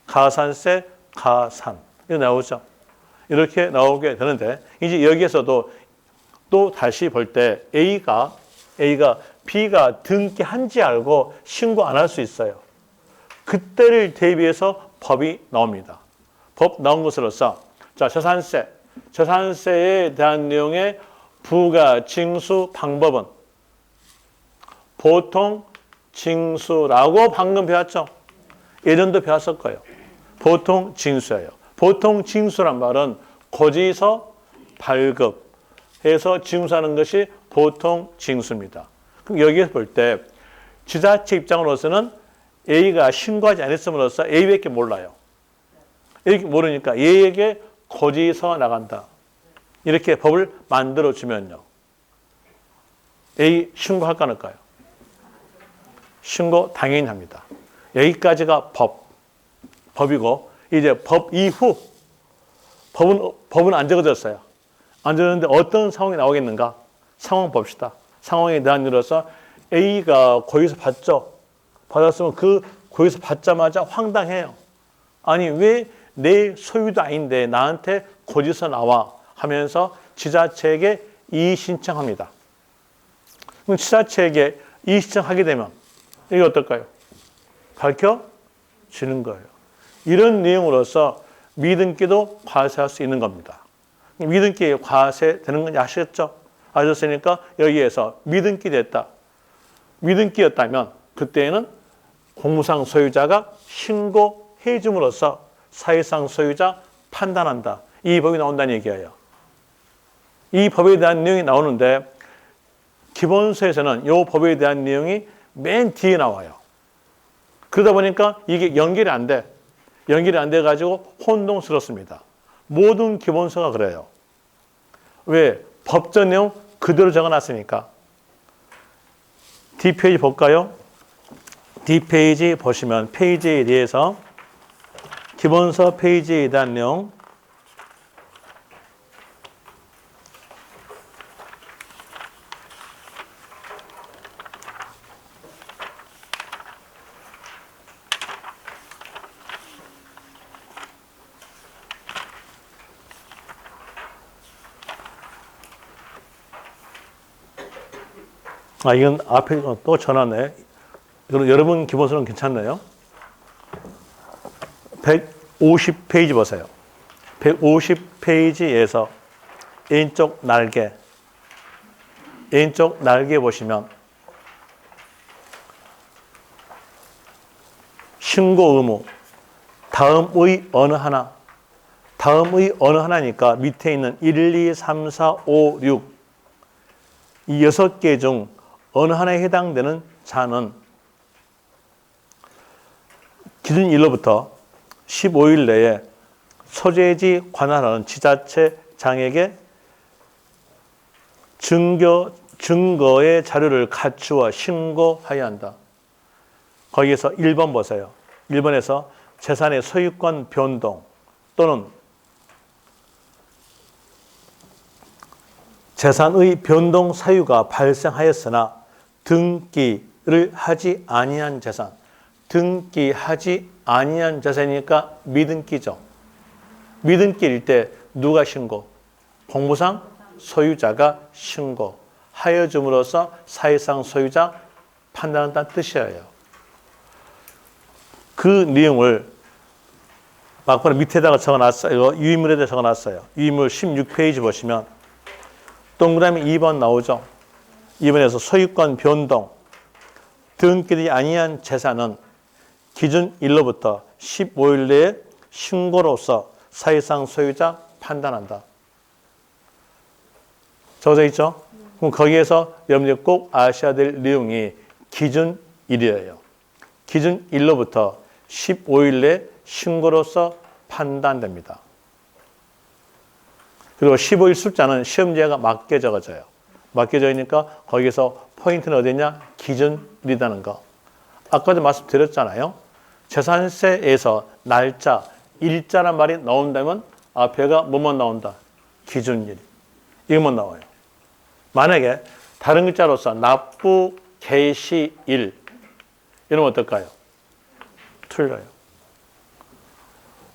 가산세, 가산. 이거 나오죠? 이렇게 나오게 되는데 이제 여기에서도 또 다시 볼 때 A가 B가 등기한지 알고 신고 안 할 수 있어요. 그때를 대비해서 법이 나옵니다. 법 나온 것으로서 자 재산세에 대한 내용의 부가 징수 방법은 보통 징수라고 방금 배웠죠. 예전도 배웠을 거예요. 보통 징수예요. 보통 징수란 말은 고지서 발급해서 징수하는 것이 보통 징수입니다. 그럼 여기에서 볼 때 지자체 입장으로서는 A가 신고하지 않았음으로써 A밖에 몰라요. 이렇게 모르니까 A에게 고지서 나간다. 이렇게 법을 만들어주면요. A 신고할까 할까요? 신고 당연히 합니다. 여기까지가 법이고 이제 법 이후 법은 안 적어졌어요. 안 적어졌는데 어떤 상황이 나오겠는가? 상황 봅시다. 상황에 대한 일로서 A가 고지서 받죠. 받았으면 그 고지서 받자마자 황당해요. 아니 왜 내 소유도 아닌데 나한테 고지서 나와 하면서 지자체에게 이의 신청합니다. 그럼 지자체에게 이의 신청하게 되면 이게 어떨까요? 밝혀지는 거예요. 이런 내용으로서 미등기도 과세할 수 있는 겁니다. 미등기에 과세되는 건 아시겠죠? 아셨으니까 여기에서 미등기 됐다. 미등기였다면 그때는 공무상 소유자가 신고해 줌으로써 사실상 소유자 판단한다. 이 법이 나온다는 얘기예요. 이 법에 대한 내용이 나오는데 기본서에서는 이 법에 대한 내용이 맨 뒤에 나와요. 그러다 보니까 이게 연결이 안 돼. 연결이 안 돼가지고 혼동스럽습니다. 모든 기본서가 그래요. 왜? 법전 내용 그대로 적어놨으니까. D페이지 볼까요? D페이지 보시면 페이지에 대해서 기본서 페이지에 대한 내용 이건 앞에 또 전화네. 이건 여러분 기본서는 괜찮네요. 150페이지 보세요. 150페이지에서 왼쪽 날개 보시면 신고 의무 다음의 어느 하나니까 밑에 있는 1, 2, 3, 4, 5, 6 이 6개 중 어느 하나에 해당되는 자는 기준 일로부터 15일 내에 소재지 관할하는 지자체장에게 증거의 자료를 갖추어 신고해야 한다. 거기에서 1번 보세요. 1번에서 재산의 소유권 변동 또는 재산의 변동 사유가 발생하였으나 등기를 하지 아니한 재산, 등기하지 아니한 재산이니까 미등기죠. 미등기일 때 누가 신고? 공무상 소유자가 신고하여 줌으로써 사실상 소유자 판단한다는 뜻이에요. 그 내용을 막바로 밑에다가 적어놨어요. 유의물에다 적어놨어요. 유의물 16페이지 보시면 동그라미 2번 나오죠. 2번에서 소유권 변동, 등기되지 아니한 재산은 기준 일로부터 15일 내에 신고로서 사실상 소유자 판단한다. 적어져 있죠? 그럼 거기에서 여러분들이 꼭 아셔야 될 내용이 기준일이에요. 기준일로부터 15일 내에 신고로서 판단됩니다. 그리고 15일 숫자는 시험지가 맞게 적어져요. 맞게 적으니까 거기서 포인트는 어디냐? 기준일이라는 거. 아까도 말씀드렸잖아요. 재산세에서 날짜, 일자란 말이 나온다면 앞에가 뭐만 나온다? 기준일. 이것만 나와요. 만약에 다른 글자로서 납부 개시일 이러면 어떨까요? 틀려요.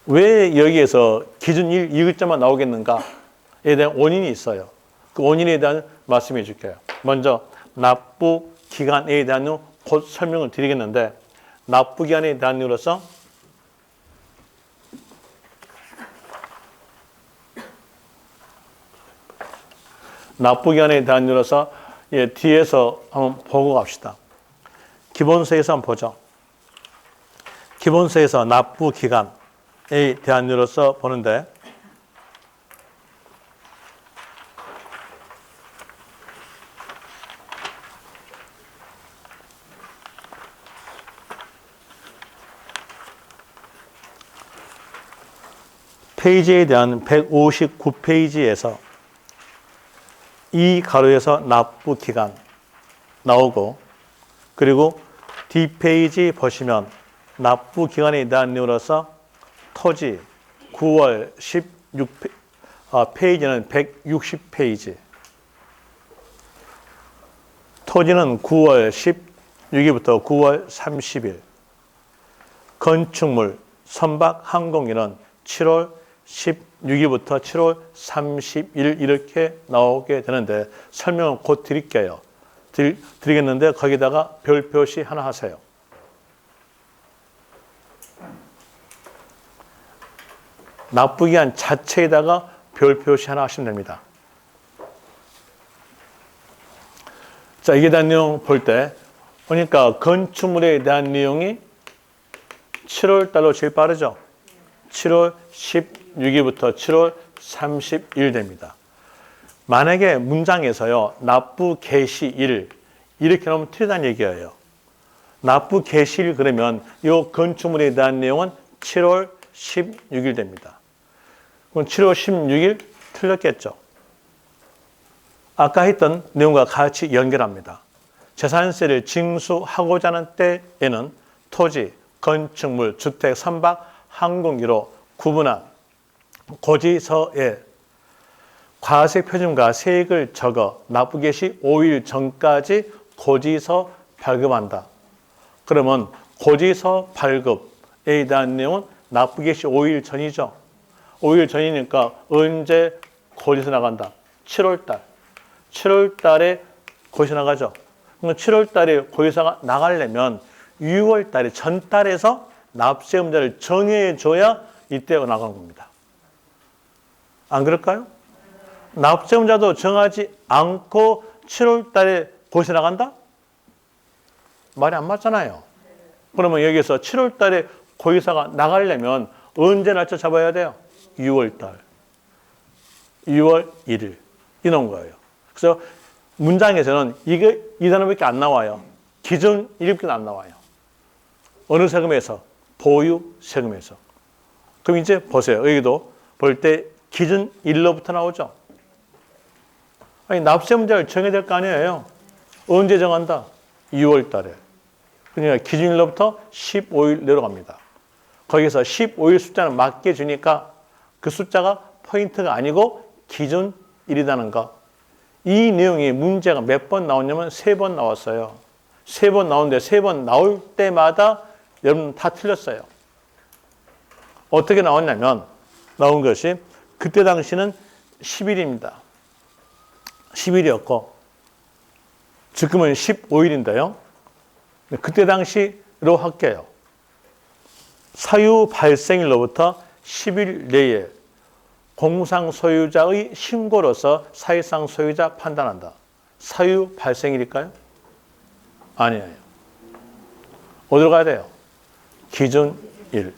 왜 여기에서 기준일 이 글자만 나오겠는가에 대한 원인이 있어요. 그 원인에 대한 말씀해 줄게요. 먼저 납부 기간에 대한 곧 설명을 드리겠는데 납부 기간에 대한 이유로서 뒤에서 한번 보고 갑시다. 기본서에서 한번 보죠. 기본서에서 납부 기간에 대한 이유로서 보는데 페이지에 대한 159페이지에서 이 가로에서 납부 기간 나오고 그리고 D페이지 보시면 납부 기간에 대한 내용으로서 토지 9월 16 페이지는 160페이지 토지는 9월 16일부터 9월 30일 건축물 선박 항공기는 7월 16일부터 7월 30일 이렇게 나오게 되는데 설명을 곧 드릴게요. 드리겠는데 거기다가 별 표시 하나 하세요. 납부기한 자체에다가 별 표시 하나 하시면 됩니다. 자, 이게 대한 내용 볼 때 보니까 건축물에 대한 내용이 7월 달로 제일 빠르죠. 7월 16일부터 7월 30일 됩니다. 만약에 문장에서요, 납부 개시일 이렇게 나오면 틀리다는 얘기예요. 납부 개시일 그러면 이 건축물에 대한 내용은 7월 16일 됩니다. 그럼 7월 16일 틀렸겠죠. 아까 했던 내용과 같이 연결합니다. 재산세를 징수하고자 하는 때에는 토지, 건축물, 주택, 선박, 항공기로 구분한 고지서에 과세 표준과 세액을 적어 납부 개시 5일 전까지 고지서 발급한다. 그러면 고지서 발급에 대한 내용은 납부 개시 5일 전이죠. 5일 전이니까 언제 고지서 나간다? 7월 달. 7월 달에 고지서 나가죠. 그럼 7월 달에 고지서가 나가려면 6월 달에 전달에서 납세음자를 정해줘야 이때가 나가는 겁니다. 안 그럴까요? 납세음자도 정하지 않고 7월 달에 고지서 나간다? 말이 안 맞잖아요. 그러면 여기서 7월 달에 고지서가 나가려면 언제 날짜 잡아야 돼요? 6월 달. 6월 1일. 이런 거예요. 그래서 문장에서는 이게 이 단어밖에 안 나와요. 기준 일일밖에 안 나와요. 어느 세금에서? 보유 세금에서. 그럼 이제 보세요. 여기도 볼 때 기준 일로부터 나오죠. 아니, 납세 문제를 정해야 될 거 아니에요. 언제 정한다? 6월 달에. 그러니까 기준일로부터 15일 내려갑니다. 거기서 15일 숫자는 맞게 주니까 그 숫자가 포인트가 아니고 기준일이라는 거. 이 내용이 문제가 몇 번 나왔냐면 3번 나왔어요. 3번 나오는데 3번 나올 때마다 여러분 다 틀렸어요. 어떻게 나왔냐면 나온 것이 그때 당시는 10일입니다. 10일이었고 지금은 15일인데요. 그때 당시로 할게요. 사유 발생일로부터 10일 내에 공상 소유자의 신고로서 사실상 소유자 판단한다. 사유 발생일일까요? 아니에요. 어디로 가야 돼요? 기준일.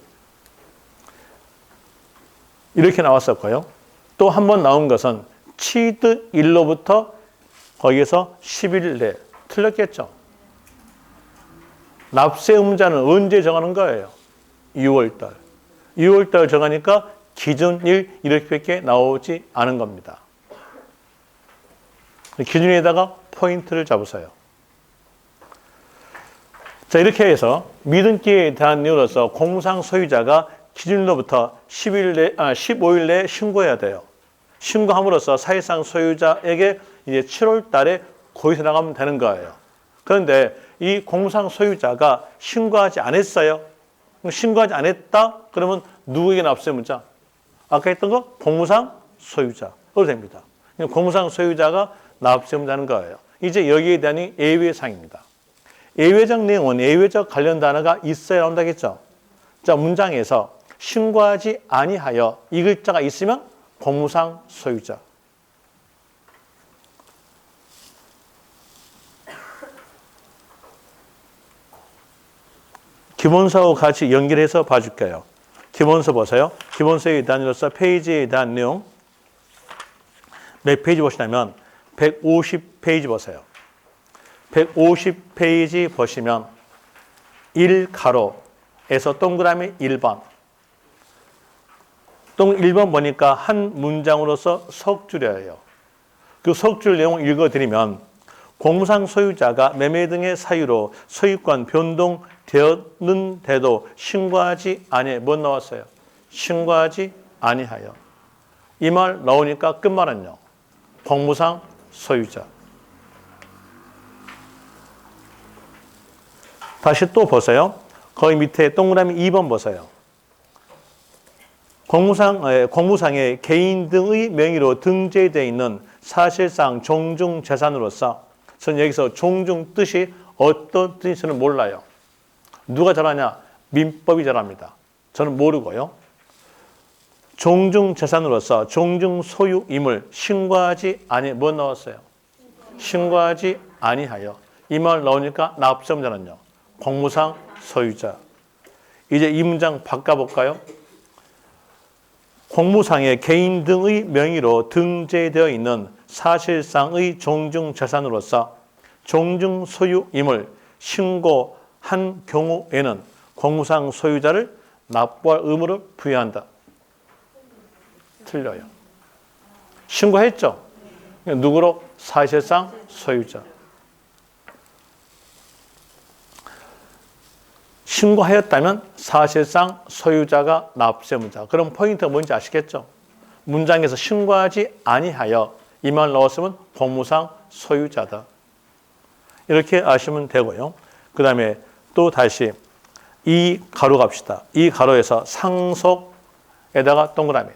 이렇게 나왔었고요. 또 한 번 나온 것은 취득일로부터 거기에서 10일 내. 틀렸겠죠? 납세 의무자는 언제 정하는 거예요? 6월달. 6월달 정하니까 기준일 이렇게밖에 나오지 않은 겁니다. 기준에다가 포인트를 잡으세요. 자, 이렇게 해서 미등기에 대한 내용으로서 공상 소유자가 기준일로부터 15일 내에 신고해야 돼요. 신고함으로써 사실상 소유자에게 이제 7월 달에 고지서 나가면 되는 거예요. 그런데 이 공상 소유자가 신고하지 않았어요. 신고하지 않았다? 그러면 누구에게 납세의무자? 아까 했던 거 공무상 소유자로 됩니다. 공무상 소유자가 납세의무자는 거예요. 이제 여기에 대한 예외사항입니다. 예외적 내용은 예외적 관련 단어가 있어야 나온다겠죠. 자, 문장에서 신고하지 아니하여 이 글자가 있으면 공무상 소유자. 기본서하고 같이 연결해서 봐줄게요. 기본서 보세요. 기본서의 단위로서 페이지에 대한 내용. 몇 페이지 보시냐면 150페이지 보세요. 150페이지 보시면 1가로에서 동그라미 1번. 1번 보니까 한 문장으로서 석줄이에요. 그 석줄 내용 읽어드리면 공무상 소유자가 매매 등의 사유로 소유권 변동되었는데도 신고하지 아니하여. 뭐 나왔어요? 신고하지 아니하여. 이 말 나오니까 끝말은요. 공무상 소유자. 다시 또 보세요. 거기 밑에 동그라미 2번 보세요. 공무상의 개인 등의 명의로 등재되어 있는 사실상 종중재산으로서 저는 여기서 종중 뜻이 어떤 뜻인지는 몰라요. 누가 잘하냐? 민법이 잘합니다. 저는 모르고요. 종중재산으로서 종중소유임을 신고하지 아니 뭐 나왔어요? 신고하지 아니하여. 이 말 나오니까 납세의무자는요. 공무상 소유자. 이제 이 문장 바꿔볼까요? 공무상에 개인 등의 명의로 등재되어 있는 사실상의 종중재산으로서 종중 소유임을 신고한 경우에는 공무상 소유자를 납부할 의무를 부여한다. 틀려요. 신고했죠? 누구로? 사실상 소유자. 신고하였다면 사실상 소유자가 납세문자. 그럼 포인트가 뭔지 아시겠죠? 문장에서 신고하지 아니하여 이 말 넣었으면 공무상 소유자다. 이렇게 아시면 되고요. 그 다음에 또 다시 이 가로 갑시다. 이 가로에서 상속에다가 동그라미.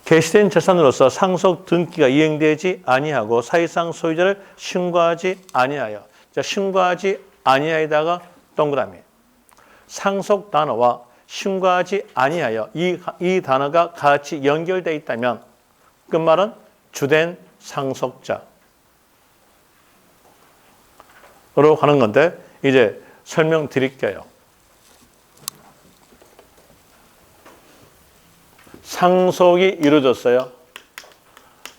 개시된 재산으로서 상속 등기가 이행되지 아니하고 사실상 소유자를 신고하지 아니하여. 자, 신고하지 아니하에다가 동그라미. 상속 단어와 신고하지 아니하여 이 단어가 같이 연결되어 있다면 끝말은 주된 상속자로 가는 건데 이제 설명드릴게요. 상속이 이루어졌어요.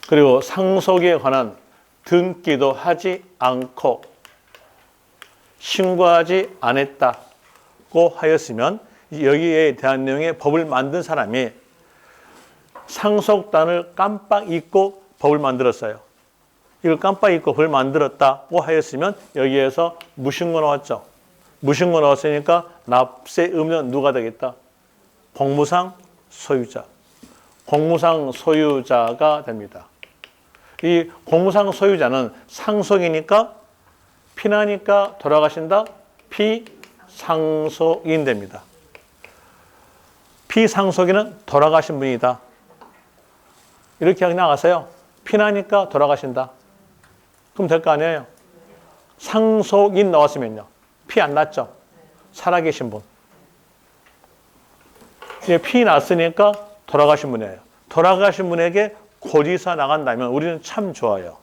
그리고 상속에 관한 등기도 하지 않고 신고하지 않았다고 하였으면 여기에 대한 내용의 법을 만든 사람이 상속단을 깜빡 잊고 법을 만들었어요. 이걸 깜빡 잊고 법을 만들었다고 하였으면 여기에서 무신고 나왔죠. 무신고 나왔으니까 납세 의무는 누가 되겠다? 공무상 소유자. 공무상 소유자가 됩니다. 이 공무상 소유자는 상속이니까 피나니까 돌아가신다? 피상속인 됩니다. 피상속인은 돌아가신 분이다. 이렇게 나가세요. 피나니까 돌아가신다. 그럼 될 거 아니에요? 상속인 나왔으면요. 피 안 났죠? 살아계신 분. 이제 피 났으니까 돌아가신 분이에요. 돌아가신 분에게 고지서 나간다면 우리는 참 좋아요.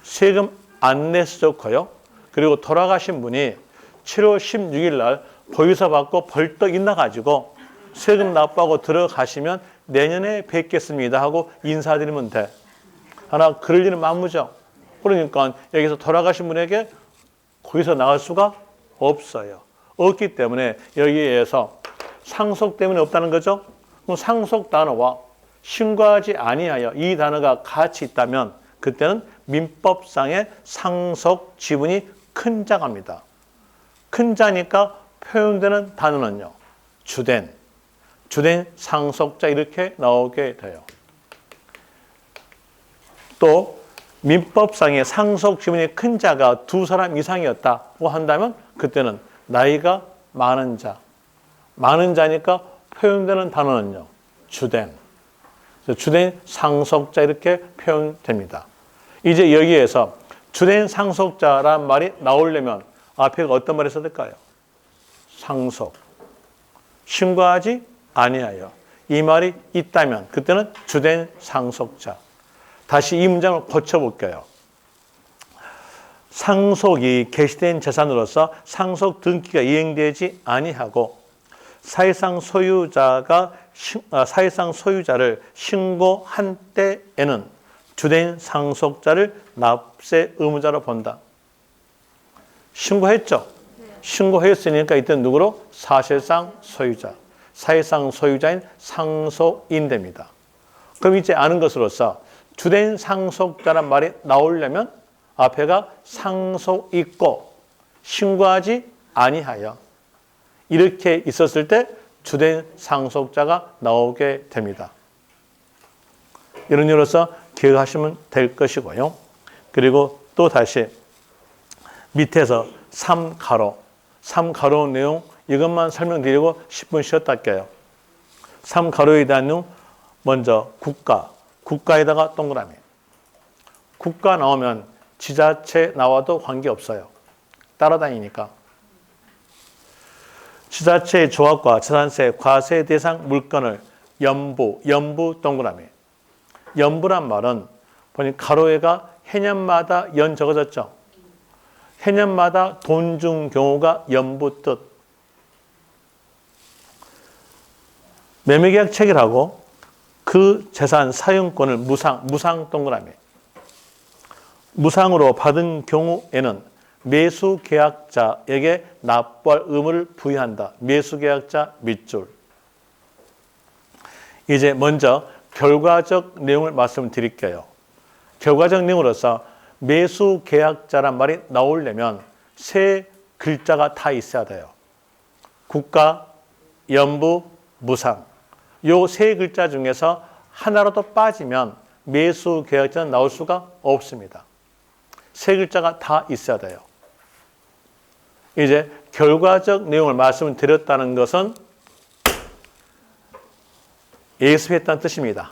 세금 안 내서 좋고요. 그리고 돌아가신 분이 7월 16일 날 고지서 받고 벌떡 일어나가지고 세금 납부하고 들어가시면 내년에 뵙겠습니다 하고 인사드리면 돼. 하나 그럴 일은 만무죠. 그러니까 여기서 돌아가신 분에게 고지서 나갈 수가 없어요. 없기 때문에 여기에서 상속 때문에 없다는 거죠. 그럼 상속 단어와 신고하지 아니하여 이 단어가 같이 있다면 그때는 민법상의 상속 지분이 큰 자갑니다. 큰 자니까 표현되는 단어는요. 주된 상속자 이렇게 나오게 돼요. 또 민법상의 상속 지분이 큰 자가 두 사람 이상이었다고 한다면 그때는 나이가 많은 자. 많은 자니까 표현되는 단어는요. 주된 상속자 이렇게 표현됩니다. 이제 여기에서 주된 상속자란 말이 나오려면 앞에가 어떤 말이 써야 될까요? 상속. 신고하지 아니하여. 이 말이 있다면 그때는 주된 상속자. 다시 이 문장을 고쳐볼게요. 상속이 개시된 재산으로서 상속 등기가 이행되지 아니하고 사실상 소유자를 신고한 때에는 주된 상속자를 납세 의무자로 본다. 신고했죠? 신고했으니까 이때 누구로? 사실상 소유자. 사실상 소유자인 상속인 됩니다. 그럼 이제 아는 것으로서 주된 상속자란 말이 나오려면 앞에가 상속 있고 신고하지 아니하여 이렇게 있었을 때 주된 상속자가 나오게 됩니다. 이런 이유로서 기억하시면 될 것이고요. 그리고 또 다시 밑에서 3가로 내용 이것만 설명드리고 10분 쉬었다 할게요. 3가로에 대한 내용 먼저 국가에다가 동그라미. 국가 나오면 지자체 나와도 관계없어요. 따라다니니까. 지자체의 조합과 재산세, 과세 대상 물건을 연부 동그라미. 연부란 말은 보니 가로에가 해년마다 연 적어졌죠. 해년마다 돈 준 경우가 연부 뜻. 매매계약 체결하고 그 재산 사용권을 무상 동그라미. 무상으로 받은 경우에는 매수계약자에게 납부할 의무를 부여한다. 매수계약자 밑줄. 이제 먼저 결과적 내용을 말씀드릴게요. 결과적 내용으로서 매수계약자란 말이 나오려면 세 글자가 다 있어야 돼요. 국가, 연부, 무상. 요 세 글자 중에서 하나라도 빠지면 매수계약자는 나올 수가 없습니다. 세 글자가 다 있어야 돼요. 이제 결과적 내용을 말씀을 드렸다는 것은 예습했다는 뜻입니다.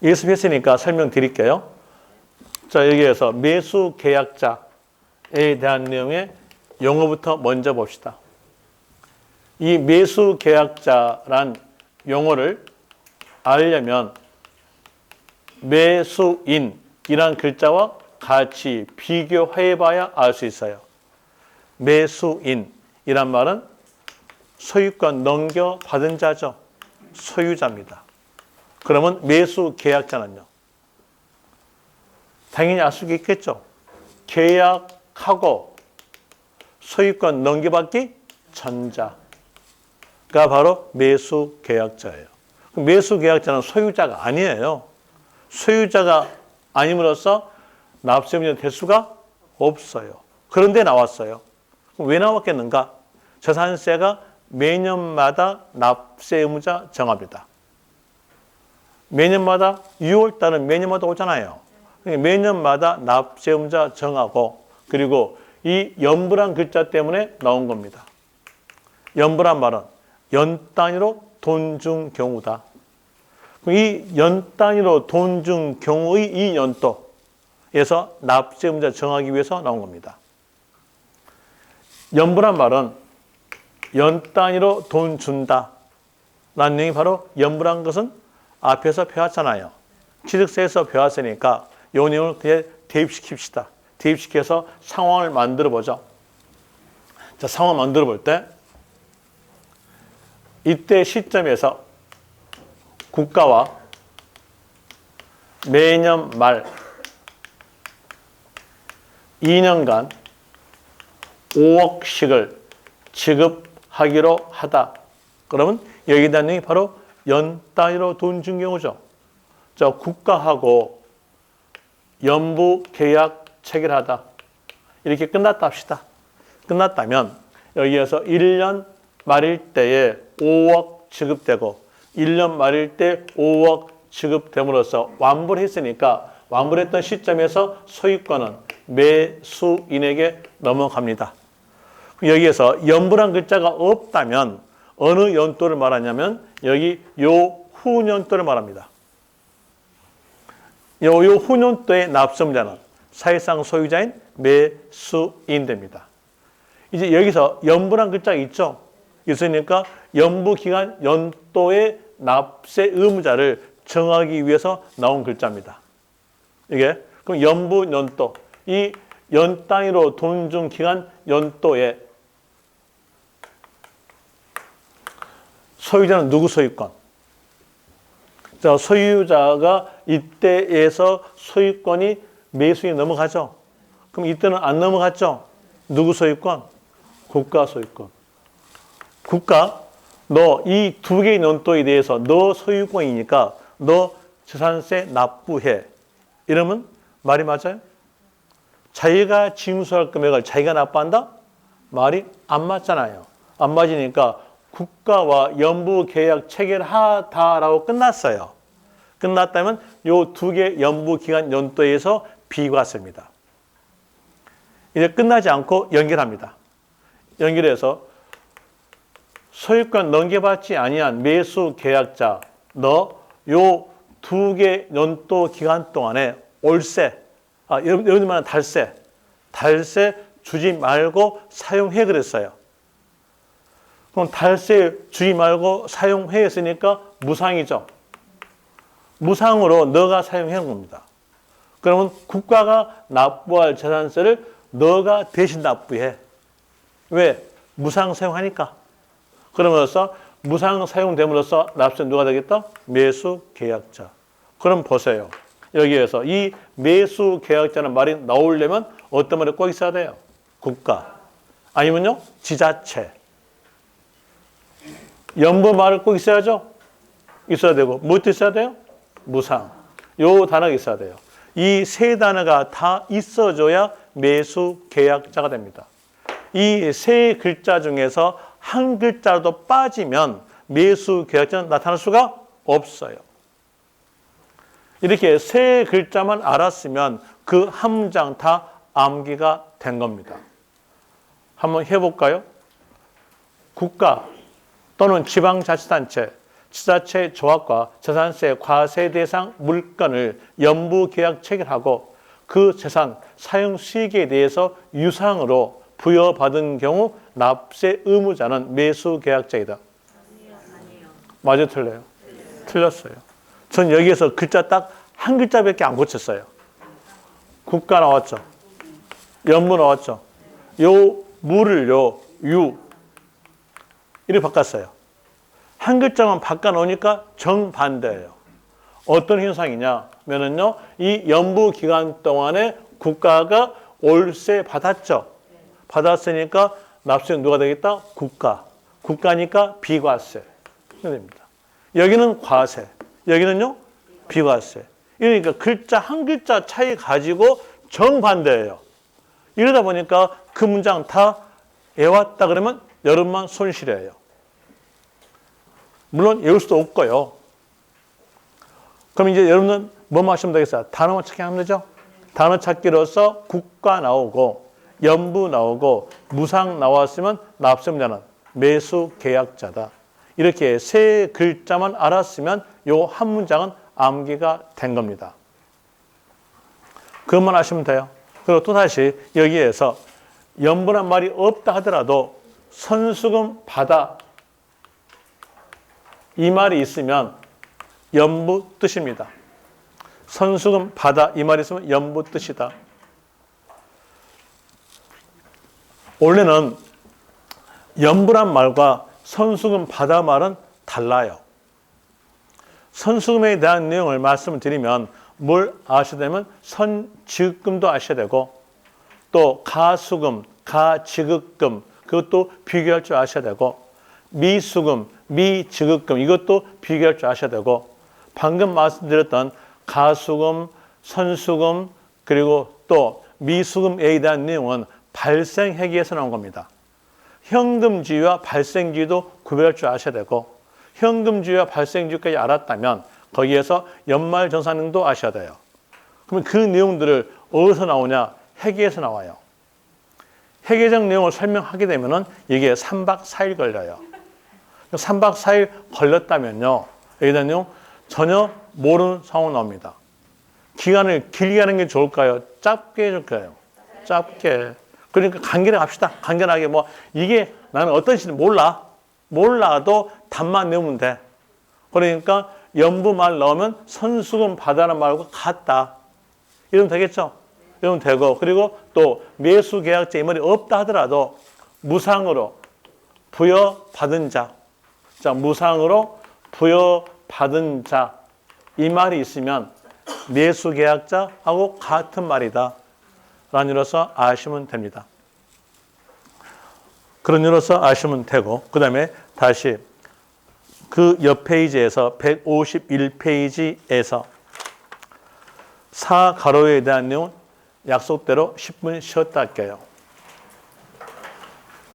예습했으니까 설명드릴게요. 자, 여기에서 매수계약자에 대한 내용의 용어부터 먼저 봅시다. 이 매수계약자란 용어를 알려면 매수인이란 글자와 같이 비교해봐야 알 수 있어요. 매수인이란 말은 소유권 넘겨받은 자죠. 소유자입니다. 그러면 매수계약자는요? 당연히 알 수 있겠죠. 계약하고 소유권 넘겨받기 전자가 바로 매수계약자예요. 매수계약자는 소유자가 아니에요. 소유자가 아님으로써 납세의무자가 될 수가 없어요. 그런데 나왔어요. 그럼 왜 나왔겠는가? 재산세가 매년마다 납세의무자 정합니다. 매년마다 6월달은 매년마다 오잖아요. 매년마다 납세의무자 정하고 그리고 이 연부란 글자 때문에 나온 겁니다. 연부란 말은 연 단위로 돈 준 경우다. 이 연 단위로 돈 준 경우의 이 연도에서 납세의무자 정하기 위해서 나온 겁니다. 연부란 말은 연 단위로 돈 준다. 라는 내용이 바로 연부란 것은 앞에서 배웠잖아요. 취득세에서 배웠으니까 이 내용을 그냥 대입시킵시다. 대입시켜서 상황을 만들어 보죠. 자, 상황을 만들어 볼 때 이때 시점에서 국가와 매년 말 2년간 5억씩을 지급하기로 하다. 그러면 여기에 대한 내용이 바로 연 단위로 돈 준 경우죠. 자, 국가하고 연부 계약 체결하다. 이렇게 끝났다 합시다. 끝났다면 여기에서 1년 말일 때에 5억 지급되고 1년 말일 때 5억 지급됨으로써 완부를 했으니까 완부를 했던 시점에서 소유권은 매수인에게 넘어갑니다. 여기에서 연부란 글자가 없다면 어느 연도를 말하냐면 여기 요 후년도를 말합니다. 요 후년도의 납세의무자는 사실상 소유자인 매수인 됩니다. 이제 여기서 연부란 글자가 있죠. 있으니까 연부기간 연도의 납세 의무자를 정하기 위해서 나온 글자입니다. 이게 그럼 연부 연도 이 연 단위로 돈 준 기간 연도에 소유자는 누구 소유권? 자, 소유자가 이때에서 소유권이 매수인이 넘어가죠. 그럼 이때는 안 넘어갔죠. 누구 소유권? 국가 소유권. 국가, 너 이 두 개의 연도에 대해서 너 소유권이니까 너 재산세 납부해. 이러면 말이 맞아요? 자기가 징수할 금액을 자기가 납부한다? 말이 안 맞잖아요. 안 맞으니까 국가와 연부 계약 체결하다라고 끝났어요. 끝났다면 요 두 개 연부 기간 연도에서 비과세입니다. 이제 끝나지 않고 연결합니다. 연결해서 소유권 넘겨받지 아니한 매수 계약자, 너 요 두 개 연도 기간 동안에 월세, 여러분들 말하는 달세 주지 말고 사용해 그랬어요. 그럼 달세 주지 말고 사용해 했으니까 무상이죠. 무상으로 너가 사용해 놓은 겁니다. 그러면 국가가 납부할 재산세를 너가 대신 납부해. 왜? 무상 사용하니까. 그러면서 무상 사용됨으로써 납세는 누가 되겠다? 매수 계약자. 그럼 보세요. 여기에서 이 매수 계약자는 말이 나오려면 어떤 말이 꼭 있어야 돼요? 국가. 아니면요? 지자체. 연부 말을 꼭 있어야죠? 있어야 되고. 뭐도 있어야 돼요? 무상. 요 단어가 있어야 돼요. 이 세 단어가 다 있어줘야 매수 계약자가 됩니다. 이 세 글자 중에서 한 글자라도 빠지면 매수 계약자는 나타날 수가 없어요. 이렇게 세 글자만 알았으면 그 한 문장 다 암기가 된 겁니다. 한번 해볼까요? 국가 또는 지방자치단체, 지자체 조합과 재산세 과세 대상 물건을 연부 계약 체결하고 그 재산 사용 수익에 대해서 유상으로 부여받은 경우 납세 의무자는 매수 계약자이다. 아니에요. 맞아요, 틀려요? 틀렸어요. 전 여기에서 글자 딱 한 글자밖에 안 고쳤어요. 국가 나왔죠. 연부 나왔죠. 요 무를요 유 이렇게 바꿨어요. 한 글자만 바꿔놓으니까 정반대예요. 어떤 현상이냐면은요, 이 연부 기간 동안에 국가가 월세 받았죠. 받았으니까 납세는 누가 되겠다? 국가. 국가니까 비과세. 됩니다. 여기는 과세. 여기는요? 비과세. 이러니까 글자 한 글자 차이 가지고 정반대예요. 이러다 보니까 그 문장 다 외웠다 그러면 여러분만 손실이에요. 물론 외울 수도 없고요. 그럼 이제 여러분은 뭐만 하시면 되겠어요? 단어만 찾기 하면 되죠? 단어 찾기로서 국가 나오고 연부 나오고 무상 나왔으면 납세자는 매수 계약자다. 이렇게 세 글자만 알았으면 요 한 문장은 암기가 된 겁니다. 그것만 하시면 돼요. 그리고 또다시 여기에서 연부란 말이 없다 하더라도 선수금 받아 이 말이 있으면 연부 뜻입니다. 선수금 받아 이 말이 있으면 연부 뜻이다. 원래는 연부란 말과 선수금 받아 말은 달라요. 선수금에 대한 내용을 말씀을 드리면 뭘 아셔야 되면 선지급금도 아셔야 되고 또 가수금, 가지급금 그것도 비교할 줄 아셔야 되고 미수금, 미지급금 이것도 비교할 줄 아셔야 되고 방금 말씀드렸던 가수금, 선수금 그리고 또 미수금에 대한 내용은 발생회계에서 나온 겁니다. 현금지위와 발생지위도 구별할 줄 아셔야 되고 현금지위와 발생지위까지 알았다면 거기에서 연말정산능도 아셔야 돼요. 그러면 그 내용들을 어디서 나오냐? 회계에서 나와요. 회계적 내용을 설명하게 되면 이게 3박 4일 걸려요. 3박 4일 걸렸다면요. 여기에 대한 내용 전혀 모르는 상황 나옵니다. 기간을 길게 하는 게 좋을까요? 짧게 해줄까요? 짧게. 그러니까 간결하게 합시다. 간결하게 뭐 이게 나는 어떤 시는 몰라. 몰라도 답만 내우면 돼. 그러니까 연부 말 넣으면 선수금 받아라는 말과 같다. 이러면 되겠죠? 이러면 되고 그리고 또 매수 계약자 이 말이 없다 하더라도 무상으로 부여받은 자. 자, 무상으로 부여받은 자. 이 말이 있으면 매수 계약자하고 같은 말이다. 라는 이로써 아시면 됩니다. 그런 이로써 아시면 되고 그 다음에 다시 그 옆 페이지에서 151페이지에서 4가로에 대한 내용 약속대로 10분 쉬었다 할게요.